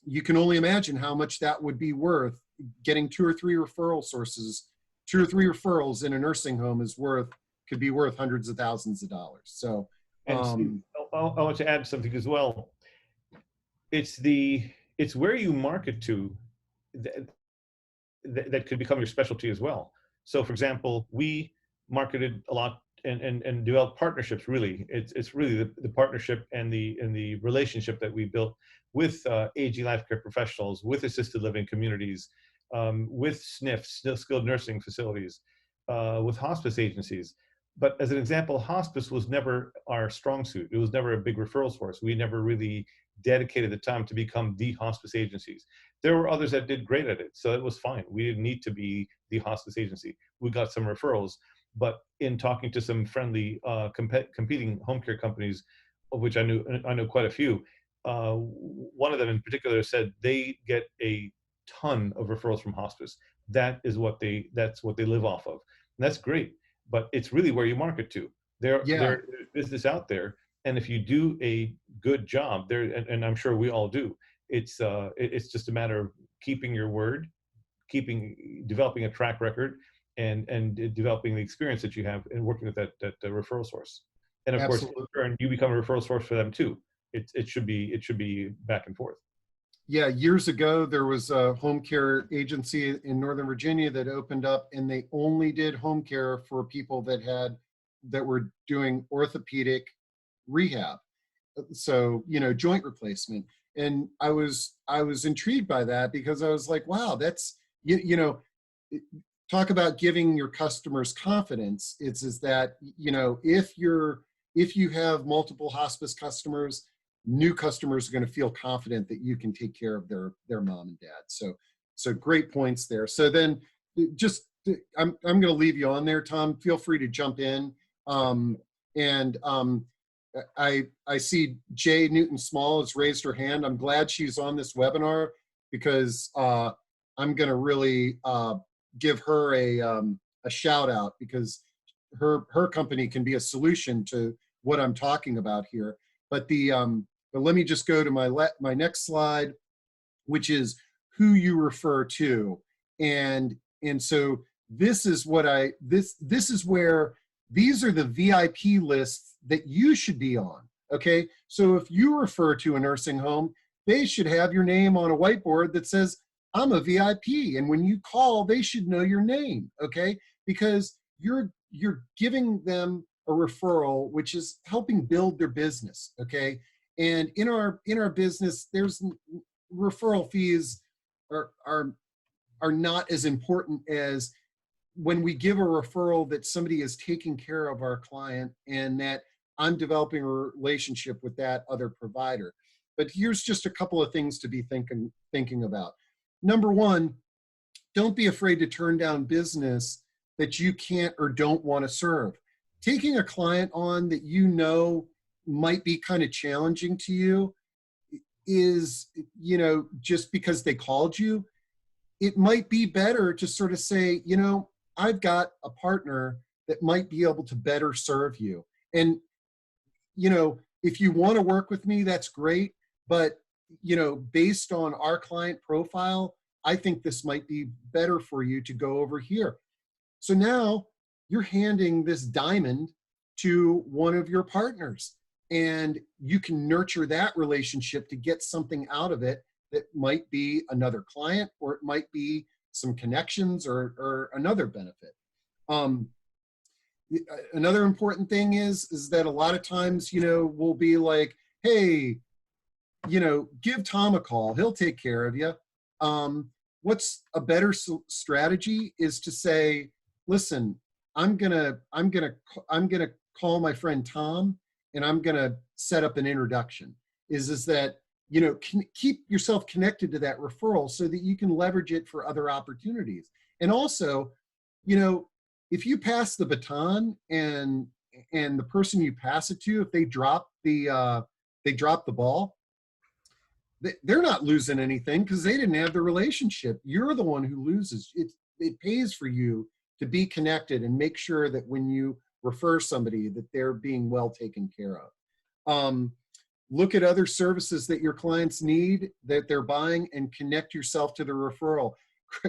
[SPEAKER 1] you can only imagine how much that would be worth. Getting 2 or 3 referral sources, 2 or 3 referrals in a nursing home could be worth hundreds of thousands of dollars. So,
[SPEAKER 2] And Steve, I want to add something as well. It's where you market to that could become your specialty as well. So, for example, we marketed a lot and developed partnerships. Really, it's really the partnership and the relationship that we built with AG life care professionals, with assisted living communities, with SNFs, skilled nursing facilities, with hospice agencies. But as an example, hospice was never our strong suit. It was never a big referral source. We never really dedicated the time to become the hospice agencies. There were others that did great at it, so it was fine. We didn't need to be the hospice agency. We got some referrals, but in talking to some friendly competing home care companies, of which I know quite a few, one of them in particular said they get a ton of referrals from hospice. That's what they live off of, and that's great. But it's really where you market to. There's business out there, and if you do a good job there, and I'm sure we all do, it's just a matter of keeping your word, developing a track record, and developing the experience that you have in working with that referral source. And of course, in turn, you become a referral source for them too. It should be back and forth.
[SPEAKER 1] Yeah, years ago, there was a home care agency in Northern Virginia that opened up, and they only did home care for people that were doing orthopedic rehab. So, you know, joint replacement. And I was intrigued by that, because I was like, wow, that's, you know, talk about giving your customers confidence. Is that, you know, if you have multiple hospice customers, new customers are going to feel confident that you can take care of their mom and dad. So great points there. So then just, I'm going to leave you on there, Tom. Feel free to jump in. I see Jay Newton Small has raised her hand. I'm glad she's on this webinar, because I'm going to really give her a shout out, because her company can be a solution to what I'm talking about here. But but let me just go to my next slide, which is who you refer to. And so this is what this is where these are the VIP lists that you should be on. Okay, so if you refer to a nursing home, they should have your name on a whiteboard that says, I'm a VIP. And when you call, they should know your name, okay? Because you're giving them a referral, which is helping build their business, okay? And in our business, there's referral fees are not as important as when we give a referral that somebody is taking care of our client and that I'm developing a relationship with that other provider. But here's just a couple of things to be thinking about. Number one, don't be afraid to turn down business that you can't or don't want to serve. Taking a client on that you know might be kind of challenging to you is, just because they called you, it might be better to sort of say, I've got a partner that might be able to better serve you. And, if you want to work with me, that's great. But, based on our client profile, I think this might be better for you to go over here. So now you're handing this diamond to one of your partners, and you can nurture that relationship to get something out of it that might be another client, or it might be some connections or another benefit. Another important thing is that a lot of times, we'll be like, hey, give Tom a call. He'll take care of you. What's a better strategy is to say, listen, I'm gonna call my friend Tom, and I'm gonna set up an introduction. Is that keep yourself connected to that referral so that you can leverage it for other opportunities. And also, if you pass the baton and the person you pass it to, if they drop the ball, they're not losing anything because they didn't have the relationship. You're the one who loses. It pays for you to be connected and make sure that when you refer somebody that they're being well taken care of. Look at other services that your clients need that they're buying and connect yourself to the referral.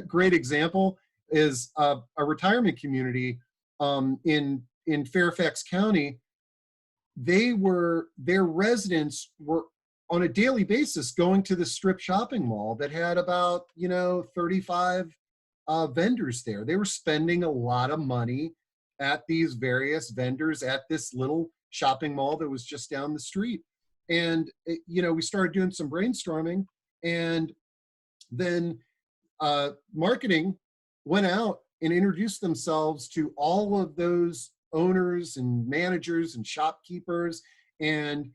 [SPEAKER 1] Great example is a retirement community in Fairfax County. Their residents were on a daily basis going to the strip shopping mall that had about 35 vendors there. They were spending a lot of money at these various vendors at this little shopping mall that was just down the street. And we started doing some brainstorming, and then marketing went out and introduced themselves to all of those owners and managers and shopkeepers, and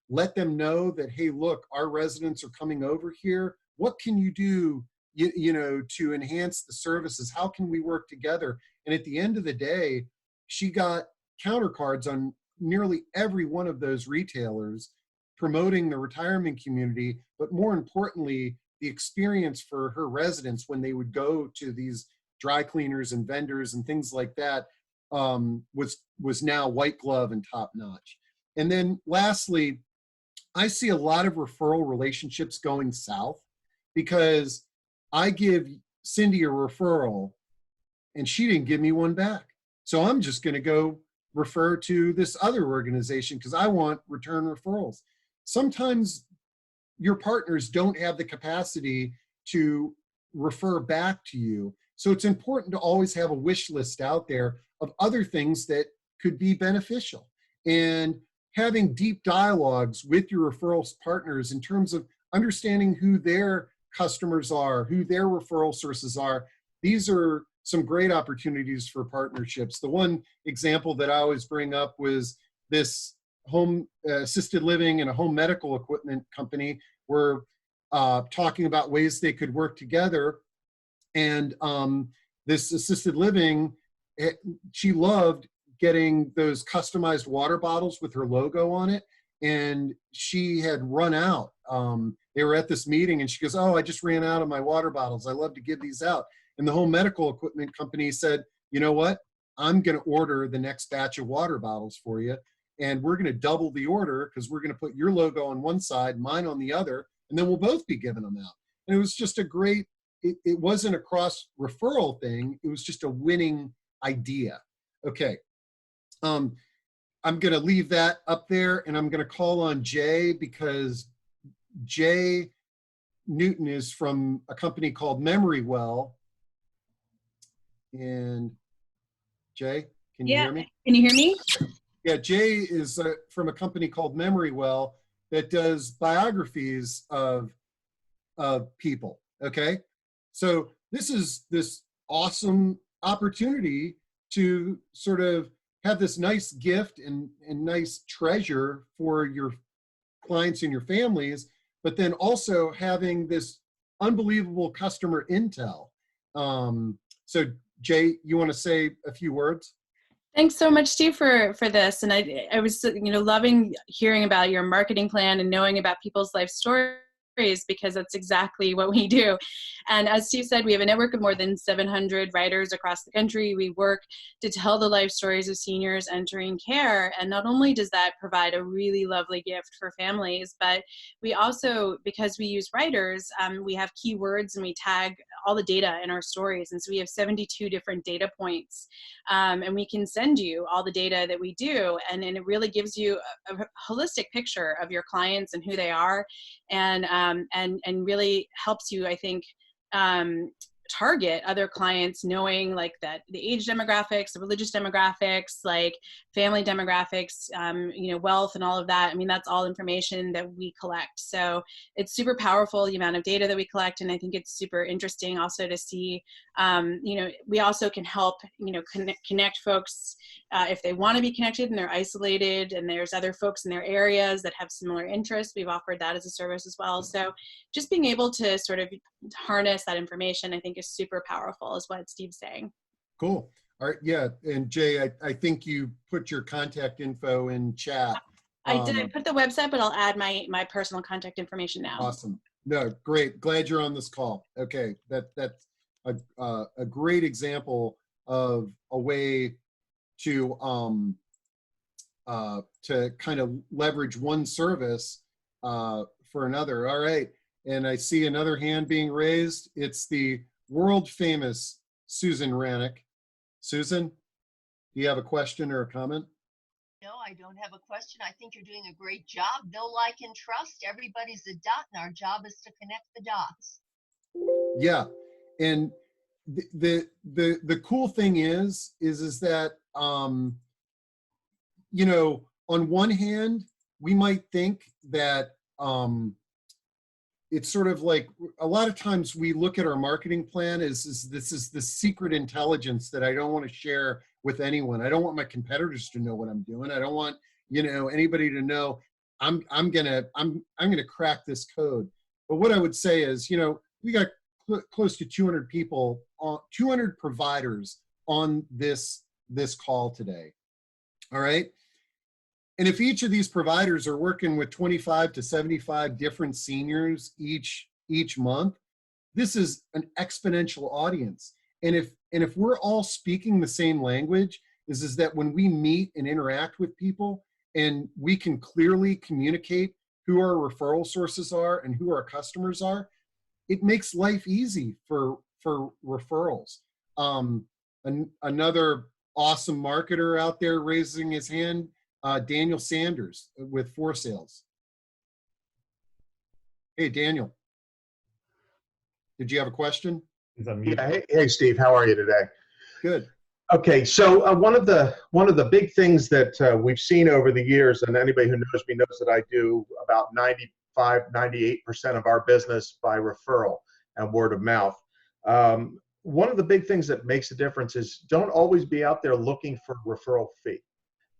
[SPEAKER 1] let them know that, hey, look, our residents are coming over here. What can you do, to enhance the services? How can we work together? And at the end of the day, she got countercards on nearly every one of those retailers promoting the retirement community, but more importantly, the experience for her residents when they would go to these dry cleaners and vendors and things like that was now white glove and top notch. And then lastly, I see a lot of referral relationships going south because I give Cindy a referral and she didn't give me one back. So I'm just going to go refer to this other organization because I want return referrals. Sometimes your partners don't have the capacity to refer back to you. So it's important to always have a wish list out there of other things that could be beneficial. And having deep dialogues with your referrals partners in terms of understanding who their customers are, who their referral sources are. These are some great opportunities for partnerships. The one example that I always bring up was this home assisted living and a home medical equipment company were talking about ways they could work together. And this assisted living, she loved getting those customized water bottles with her logo on it. And she had run out. They were at this meeting and she goes, oh, I just ran out of my water bottles. I love to give these out. And the home medical equipment company said, you know what? I'm going to order the next batch of water bottles for you. And we're going to double the order because we're going to put your logo on one side, mine on the other, and then we'll both be giving them out. And it was just a great, it wasn't a cross referral thing. It was just a winning idea. Okay. I'm going to leave that up there, and I'm going to call on Jay, because Jay Newton is from a company called Memorywell. And Jay, can you hear me?
[SPEAKER 3] Can you hear me?
[SPEAKER 1] Yeah, Jay is from a company called Memorywell that does biographies of people. Okay, so this is this awesome opportunity to sort of have this nice gift and nice treasure for your clients and your families, but then also having this unbelievable customer intel. So Jay, you want to say a few words?
[SPEAKER 3] Thanks so much, Steve, for this. And I was, loving hearing about your marketing plan and knowing about people's life stories, because that's exactly what we do. And as Steve said, we have a network of more than 700 writers across the country. We work to tell the life stories of seniors entering care. And not only does that provide a really lovely gift for families, but we also, because we use writers, we have keywords and we tag all the data in our stories. And so we have 72 different data points. And we can send you all the data that we do. And it really gives you a holistic picture of your clients and who they are. And really helps you, I think, target other clients, knowing like that the age demographics, the religious demographics, like family demographics, wealth and all of that. I mean, that's all information that we collect. So it's super powerful, the amount of data that we collect. And I think it's super interesting also to see, we also can help, connect folks if they want to be connected and they're isolated and there's other folks in their areas that have similar interests. We've offered that as a service as well. So just being able to sort of harness that information, I think, is super powerful, is what Steve's saying.
[SPEAKER 1] Cool. All right. Yeah. And Jay, I think you put your contact info in chat.
[SPEAKER 3] I did. I put the website, but I'll add my personal contact information now.
[SPEAKER 1] Awesome. No, great. Glad you're on this call. Okay. That's a great example of a way to kind of leverage one service for another. All right. And I see another hand being raised. It's the world famous Susan Rannick. Susan, do you have a question or a comment?
[SPEAKER 4] No, I don't have a question. I think you're doing a great job. Know, like, and trust. Everybody's a dot, and our job is to connect the dots.
[SPEAKER 1] Yeah. And the cool thing is that, on one hand, we might think that, it's sort of like a lot of times we look at our marketing plan as this is the secret intelligence that I don't want to share with anyone. I don't want my competitors to know what I'm doing. I don't want, anybody to know I'm gonna crack this code. But what I would say is, we got close to 200 people, 200 providers on this call today. All right. And if each of these providers are working with 25 to 75 different seniors each month, this is an exponential audience. And if we're all speaking the same language, is that when we meet and interact with people and we can clearly communicate who our referral sources are and who our customers are, it makes life easy for referrals. Another awesome marketer out there raising his hand, Daniel Sanders with For Sales. Hey, Daniel. Did you have a question?
[SPEAKER 5] Yeah. Hey, Steve. How are you today?
[SPEAKER 1] Good.
[SPEAKER 5] Okay. So one of the big things that we've seen over the years, and anybody who knows me knows that I do about 98% of our business by referral and word of mouth. One of the big things that makes a difference is don't always be out there looking for a referral fee.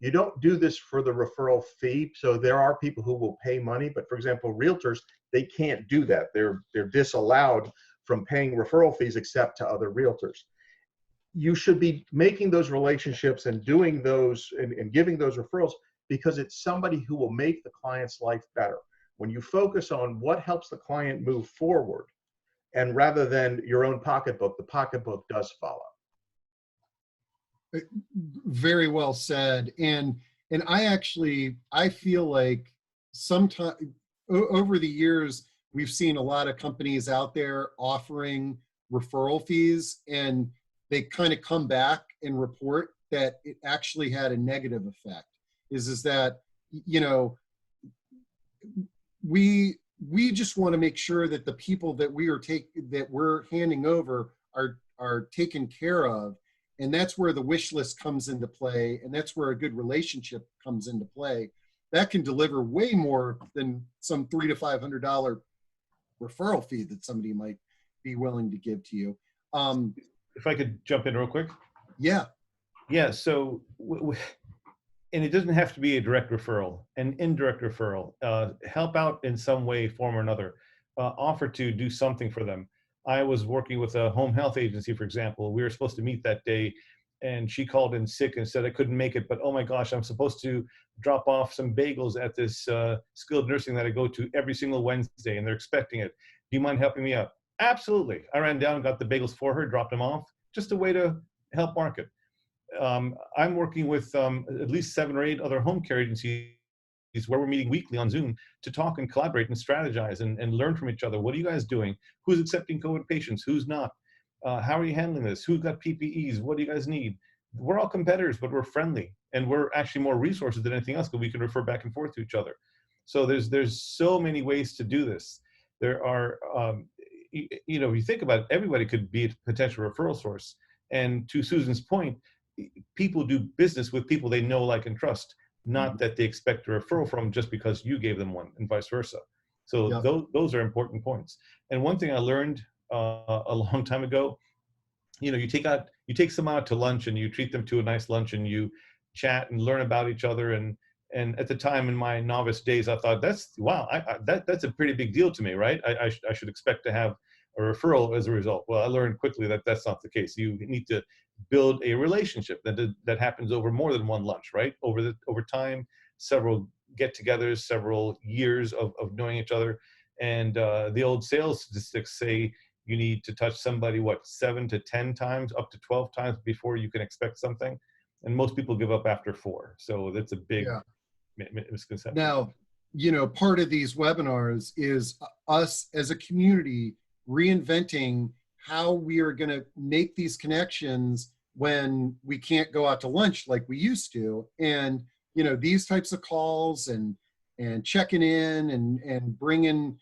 [SPEAKER 5] You don't do this for the referral fee. So there are people who will pay money, but for example, realtors, they can't do that. They're disallowed from paying referral fees except to other realtors. You should be making those relationships and doing those and giving those referrals because it's somebody who will make the client's life better. When you focus on what helps the client move forward, and rather than your own pocketbook, the pocketbook does follow.
[SPEAKER 1] Very well said. And I feel like sometime over the years, we've seen a lot of companies out there offering referral fees, and they kind of come back and report that it actually had a negative effect. Is that, you know, we just want to make sure that the people that we're handing over are taken care of, and that's where the wish list comes into play, and that's where a good relationship comes into play. That can deliver way more than some $300 to $500 referral fee that somebody might be willing to give to you.
[SPEAKER 2] If I could jump in real quick.
[SPEAKER 1] Yeah.
[SPEAKER 2] Yeah. So, and it doesn't have to be a direct referral, an indirect referral, help out in some way, form or another, offer to do something for them. I was working with a home health agency, for example. We were supposed to meet that day, and she called in sick and said, I couldn't make it, but oh my gosh, I'm supposed to drop off some bagels at this skilled nursing that I go to every single Wednesday, and they're expecting it. Do you mind helping me out? Absolutely. I ran down, got the bagels for her, dropped them off, just a way to help market. I'm working with at least 7 or 8 other home care agencies where we're meeting weekly on Zoom to talk and collaborate and strategize and learn from each other. What are you guys doing? Who's accepting COVID patients? Who's not? How are you handling this? Who's got PPEs? What do you guys need? We're all competitors, but we're friendly, and we're actually more resources than anything else because we can refer back and forth to each other. So there's so many ways to do this. There are, you know, if you think about it, everybody could be a potential referral source. And to Susan's point, people do business with people they know, like, and trust, not that they expect a referral from just because you gave them one, and vice versa. So
[SPEAKER 1] Yep.
[SPEAKER 2] those are important points. And one thing I learned a long time ago, you know, you take someone out to lunch and you treat them to a nice lunch and you chat and learn about each other. And at the time in my novice days, I thought, that's a pretty big deal to me, right? I should expect to have a referral as a result. Well, I learned quickly that that's not the case. You need to build a relationship that happens over more than one lunch, right? Over time, several get-togethers, several years of knowing each other. And the old sales statistics say you need to touch somebody, 7 to 10 times, up to 12 times before you can expect something. And most people give up after 4. So that's a big misconception.
[SPEAKER 1] Now, you know, part of these webinars is us as a community reinventing how we are going to make these connections when we can't go out to lunch like we used to. And, you know, these types of calls and checking in and bringing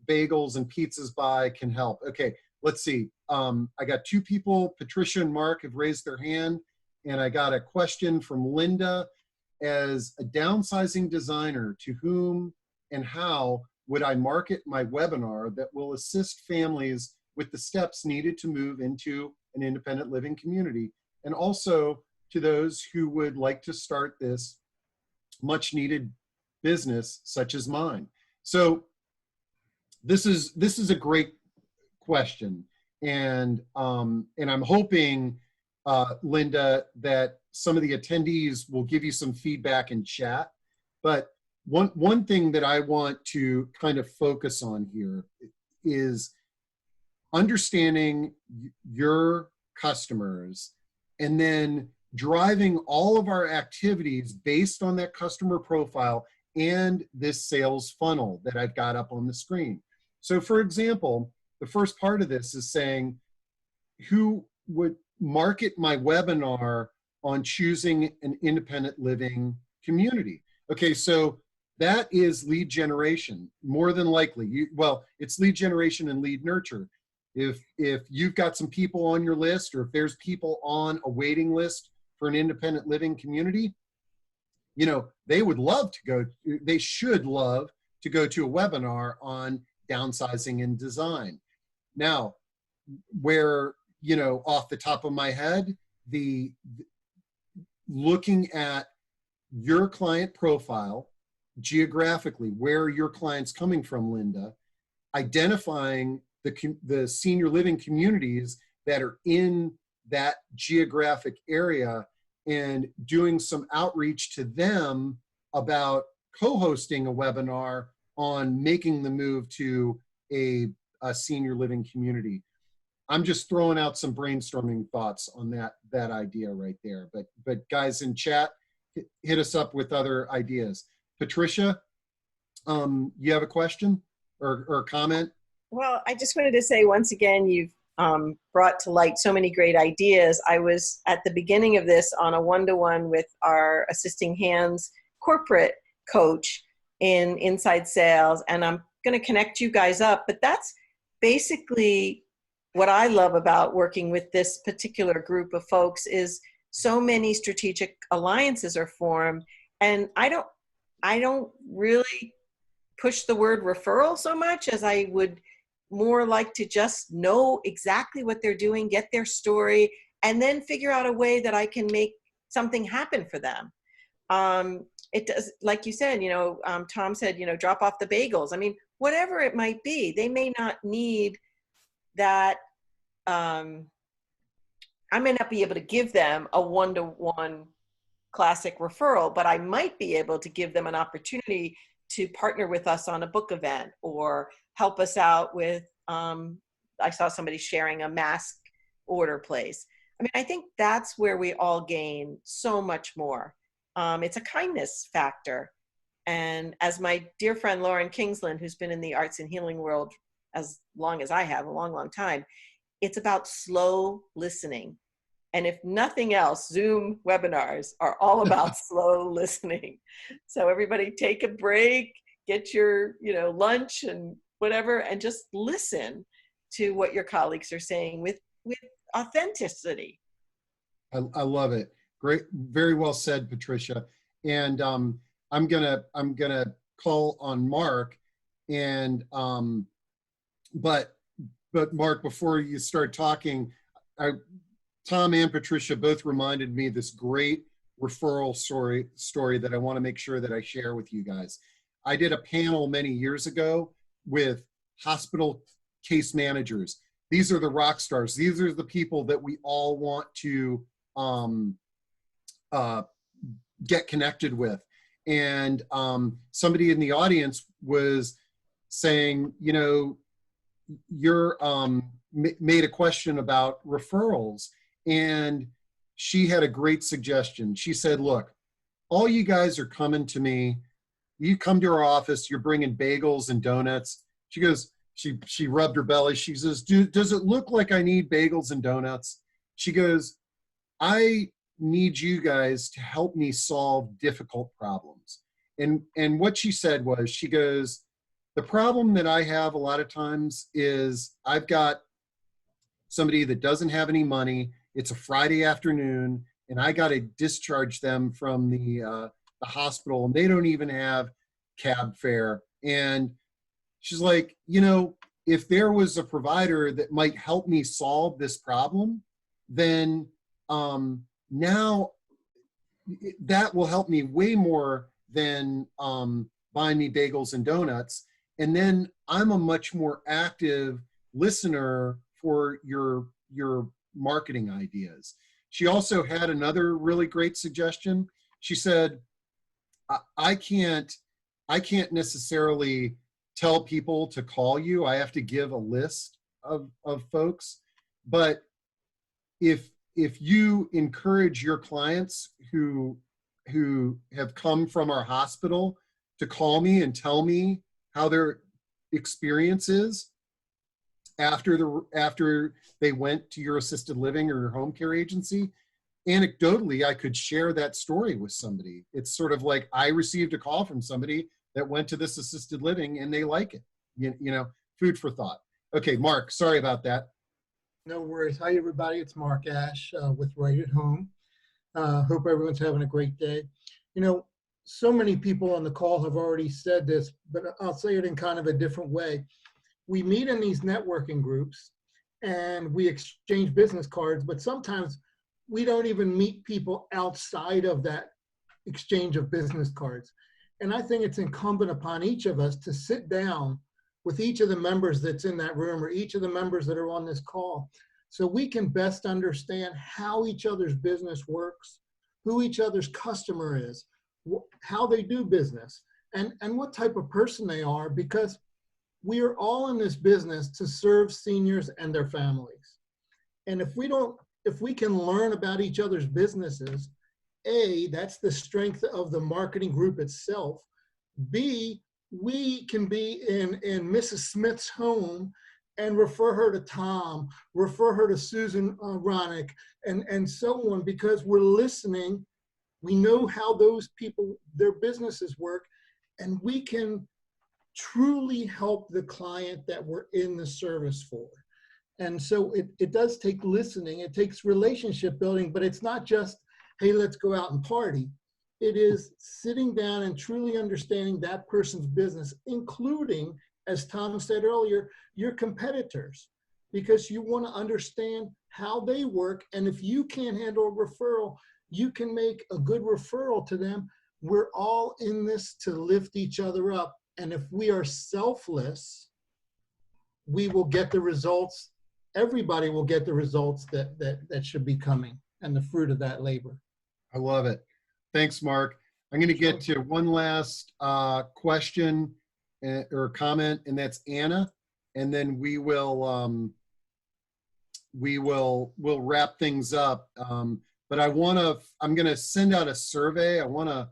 [SPEAKER 1] bagels and pizzas by can help. Okay, let's see. I got 2 people, Patricia and Mark, have raised their hand. And I got a question from Linda. As a downsizing designer, to whom and how would I market my webinar that will assist families with the steps needed to move into an independent living community, and also to those who would like to start this much needed business such as mine? So this is a great question, and I'm hoping, Linda, that some of the attendees will give you some feedback in chat. But one thing that I want to kind of focus on here is understanding your customers and then driving all of our activities based on that customer profile and this sales funnel that I've got up on the screen. So for example, the first part of this is saying, who would market my webinar on choosing an independent living community? Okay, so that is lead generation, more than likely. It's lead generation and lead nurture. If you've got some people on your list, or if there's people on a waiting list for an independent living community, you know, they should love to go to a webinar on downsizing and design. Now, where, you know, off the top of my head, looking at your client profile geographically, where your client's coming from, Linda, identifying the senior living communities that are in that geographic area and doing some outreach to them about co-hosting a webinar on making the move to a senior living community. I'm just throwing out some brainstorming thoughts on that idea right there. But guys in chat, hit us up with other ideas. Patricia, you have a question or comment?
[SPEAKER 6] Well, I just wanted to say once again, you've brought to light so many great ideas. I was at the beginning of this on a one-to-one with our Assisting Hands corporate coach in inside sales, and I'm going to connect you guys up. But that's basically what I love about working with this particular group of folks is so many strategic alliances are formed, and I don't really push the word referral so much as I would more like to just know exactly what they're doing, get their story, and then figure out a way that I can make something happen for them. It does, like you said, Tom said, drop off the bagels. I mean, whatever it might be, they may not need that. I may not be able to give them a one-to-one classic referral, but I might be able to give them an opportunity to partner with us on a book event or help us out with, I saw somebody sharing a mask order place. I mean, I think that's where we all gain so much more. It's a kindness factor. And as my dear friend Lauren Kingsland, who's been in the arts and healing world as long as I have, a long, long time, it's about slow listening. And if nothing else, Zoom webinars are all about slow listening. So everybody take a break, get your lunch and whatever, and just listen to what your colleagues are saying with authenticity.
[SPEAKER 1] I love it. Great, very well said, Patricia. And I'm gonna call on Mark, and but Mark, before you start talking, Tom and Patricia both reminded me of this great referral story that I want to make sure that I share with you guys. I did a panel many years ago with hospital case managers. These are the rock stars. These are the people that we all want to get connected with. And somebody in the audience was saying, you're made a question about referrals. And she had a great suggestion. She said, look, all you guys are coming to me. You come to our office, you're bringing bagels and donuts. She goes, she rubbed her belly. She says, does it look like I need bagels and donuts? She goes, I need you guys to help me solve difficult problems. And what she said was, she goes, the problem that I have a lot of times is I've got somebody that doesn't have any money. It's a Friday afternoon, and I got to discharge them from the hospital, and they don't even have cab fare. And she's like, if there was a provider that might help me solve this problem, then now that will help me way more than buying me bagels and donuts. And then I'm a much more active listener for your marketing ideas. She also had another really great suggestion. She said, I can't necessarily tell people to call you. I have to give a list of folks. But if you encourage your clients who have come from our hospital to call me and tell me how their experience is after they went to your assisted living or your home care agency, anecdotally, I could share that story with somebody. It's sort of like I received a call from somebody that went to this assisted living and they like it. Food for thought. Okay, Mark, sorry about that.
[SPEAKER 7] No worries. Hi, everybody. It's Mark Ash with Right at Home. Hope everyone's having a great day. So many people on the call have already said this, but I'll say it in kind of a different way. We meet in these networking groups and we exchange business cards, but sometimes we don't even meet people outside of that exchange of business cards. And I think it's incumbent upon each of us to sit down with each of the members that's in that room or each of the members that are on this call so we can best understand how each other's business works, who each other's customer is, how they do business, and what type of person they are, because we are all in this business to serve seniors and their families. And if we can learn about each other's businesses, A, that's the strength of the marketing group itself. B, we can be in Mrs. Smith's home and refer her to Tom, refer her to Susan Ronick, and so on, because we're listening. We know how those people, their businesses work, and we can truly help the client that we're in the service for. And so it does take listening, it takes relationship building, but it's not just, hey, let's go out and party. It is sitting down and truly understanding that person's business, including, as Tom said earlier, your competitors, because you want to understand how they work. And if you can't handle a referral, you can make a good referral to them. We're all in this to lift each other up. And if we are selfless, we will get the results. Everybody will get the results that should be coming, and the fruit of that labor.
[SPEAKER 1] I love it. Thanks, Mark. I'm going to get to one last question or comment, and that's Anna, and then we'll wrap things up. But I'm going to send out a survey. I want to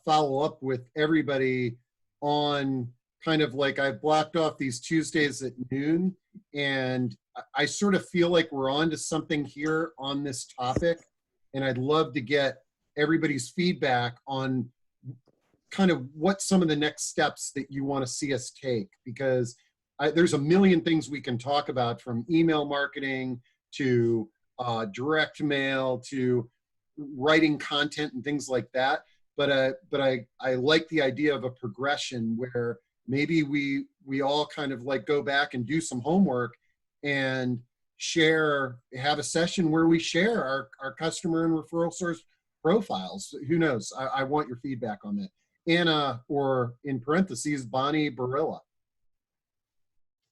[SPEAKER 1] follow up with everybody on kind of like, I've blocked off these Tuesdays at noon, and I sort of feel like we're on to something here on this topic. And I'd love to get everybody's feedback on kind of what some of the next steps that you want to see us take, because there's a million things we can talk about, from email marketing to direct mail to writing content and things like that. But I like the idea of a progression where maybe we all kind of like go back and do some homework and have a session where we share our customer and referral source profiles. Who knows? I want your feedback on that. Anna, or in parentheses, Bonnie Barilla.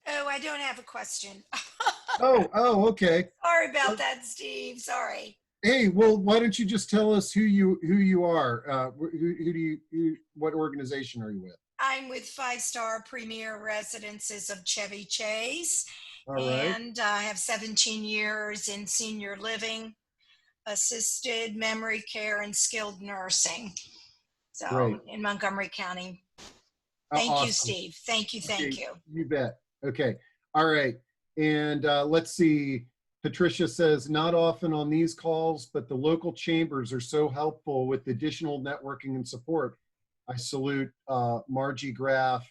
[SPEAKER 8] Oh, I don't have a question.
[SPEAKER 1] Oh, okay.
[SPEAKER 8] Sorry about that, Steve. Sorry.
[SPEAKER 1] Hey, well, why don't you just tell us who you are? What organization are you with?
[SPEAKER 8] I'm with 5-Star Premier Residences of Chevy Chase.
[SPEAKER 1] All right.
[SPEAKER 8] And I have 17 years in senior living, assisted memory care, and skilled nursing. So
[SPEAKER 1] Great.
[SPEAKER 8] in Montgomery County. Thank
[SPEAKER 1] Awesome.
[SPEAKER 8] you, Steve. Thank you. Thank you.
[SPEAKER 1] You bet. Okay. All right. And let's see. Patricia says, not often on these calls, but the local chambers are so helpful with additional networking and support. I salute Margie Graff,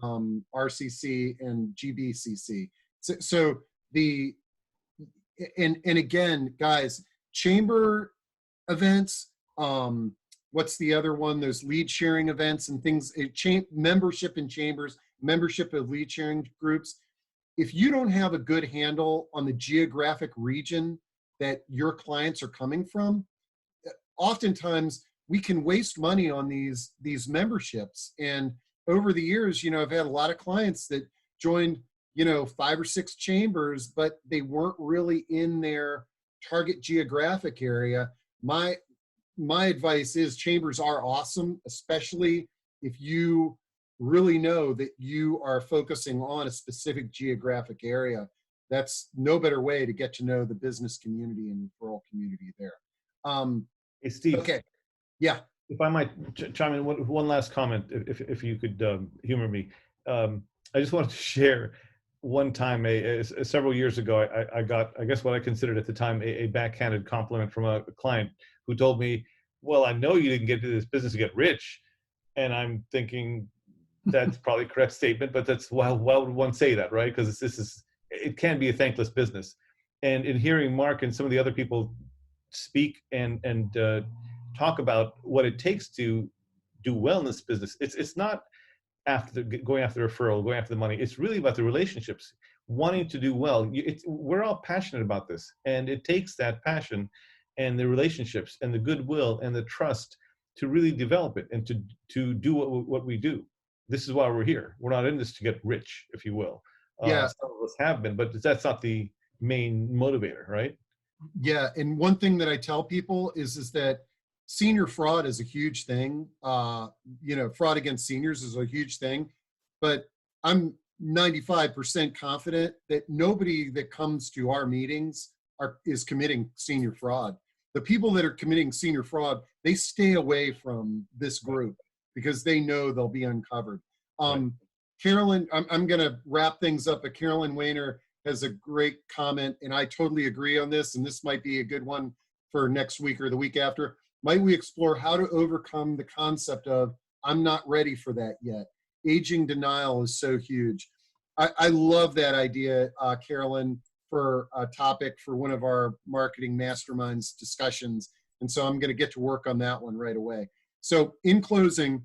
[SPEAKER 1] RCC, and GBCC. So and again, guys, chamber events, what's the other one? Those lead sharing events and things, membership in chambers, membership of lead sharing groups. If you don't have a good handle on the geographic region that your clients are coming from, oftentimes we can waste money on these memberships. And over the years, I've had a lot of clients that joined, 5 or 6 chambers, but they weren't really in their target geographic area. My advice is chambers are awesome, especially if you really know that you are focusing on a specific geographic area. That's no better way to get to know the business community and referral community there.
[SPEAKER 2] Hey, Steve.
[SPEAKER 1] Okay. Yeah.
[SPEAKER 2] If I might chime in, one last comment, if you could humor me. I just wanted to share one time, several years ago, I got, I guess what I considered at the time, a backhanded compliment from a client who told me, well, I know you didn't get into this business to get rich. And I'm thinking, that's probably a correct statement, but that's, why would one say that, right? Because it can be a thankless business. And in hearing Mark and some of the other people speak and talk about what it takes to do well in this business, it's not going after the referral, going after the money. It's really about the relationships, wanting to do well. We're all passionate about this, and it takes that passion and the relationships and the goodwill and the trust to really develop it and to do what we do. This is why we're here. We're not in this to get rich, if you will.
[SPEAKER 1] Yeah.
[SPEAKER 2] Some of us have been, but that's not the main motivator, right?
[SPEAKER 1] Yeah. And one thing that I tell people is that senior fraud is a huge thing. Fraud against seniors is a huge thing. But I'm 95% confident that nobody that comes to our meetings is committing senior fraud. The people that are committing senior fraud, they stay away from this group because they know they'll be uncovered. Carolyn, I'm going to wrap things up, but Carolyn Wayner has a great comment, and I totally agree on this, and this might be a good one for next week or the week after. Might we explore how to overcome the concept of, I'm not ready for that yet? Aging denial is so huge. I love that idea, Carolyn, for a topic for one of our marketing masterminds discussions. And so I'm going to get to work on that one right away. So in closing,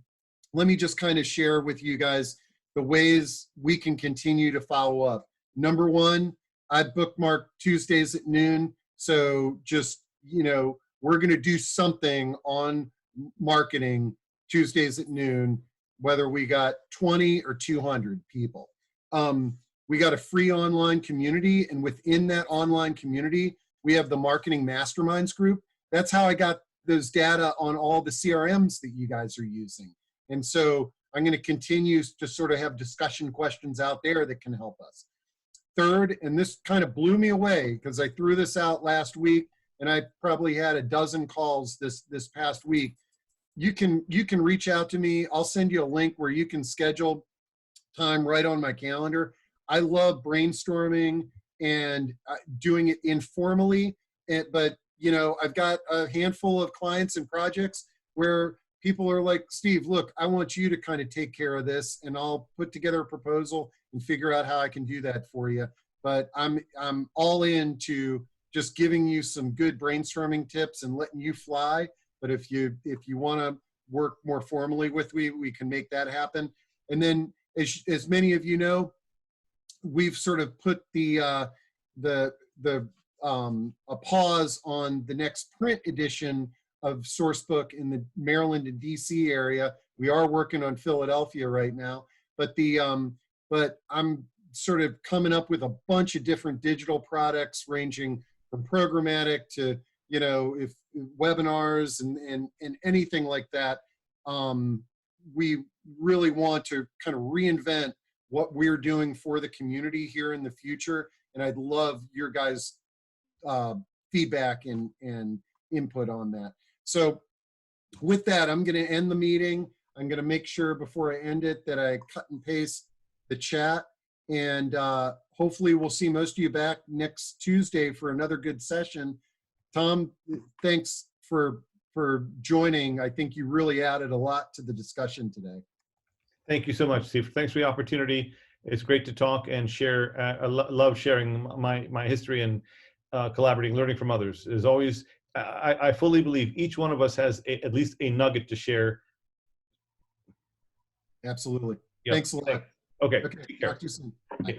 [SPEAKER 1] let me just kind of share with you guys the ways we can continue to follow up. Number one, I bookmarked Tuesdays at noon. So just, you know, we're going to do something on marketing Tuesdays at noon, whether we got 20 or 200 people. We got a free online community, and within that online community, we have the Marketing Masterminds group. That's how I got those data on all the CRMs that you guys are using. And so I'm going to continue to sort of have discussion questions out there that can help us. Third, and this kind of blew me away because I threw this out last week, and I probably had a dozen calls this past week. You can reach out to me. I'll send you a link where you can schedule time right on my calendar. I love brainstorming and doing it informally, but you know, I've got a handful of clients and projects where people are like, Steve, look, I want you to kind of take care of this, and I'll put together a proposal and figure out how I can do that for you. But I'm all into just giving you some good brainstorming tips and letting you fly. But if you want to work more formally with me, we can make that happen. And then, as many of you know, we've sort of put a pause on the next print edition of Sourcebook in the Maryland and DC area. We are working on Philadelphia right now, but I'm sort of coming up with a bunch of different digital products ranging from programmatic to, you know, if webinars and anything like that. We really want to kind of reinvent what we're doing for the community here in the future. And I'd love your guys' feedback and input on that. So with that, I'm going to end the meeting. I'm going to make sure before I end it that I cut and paste the chat. And hopefully we'll see most of you back next Tuesday for another good session. Tom, thanks for joining. I think you really added a lot to the discussion today.
[SPEAKER 2] Thank you so much, Steve. Thanks for the opportunity. It's great to talk and share. I love sharing my history and collaborating, learning from others. As always, I fully believe each one of us has at least a nugget to share.
[SPEAKER 1] Absolutely.
[SPEAKER 2] Yep.
[SPEAKER 1] Thanks a lot.
[SPEAKER 2] Okay.
[SPEAKER 1] Okay.
[SPEAKER 2] Take care.
[SPEAKER 1] Talk to you soon.
[SPEAKER 2] Okay.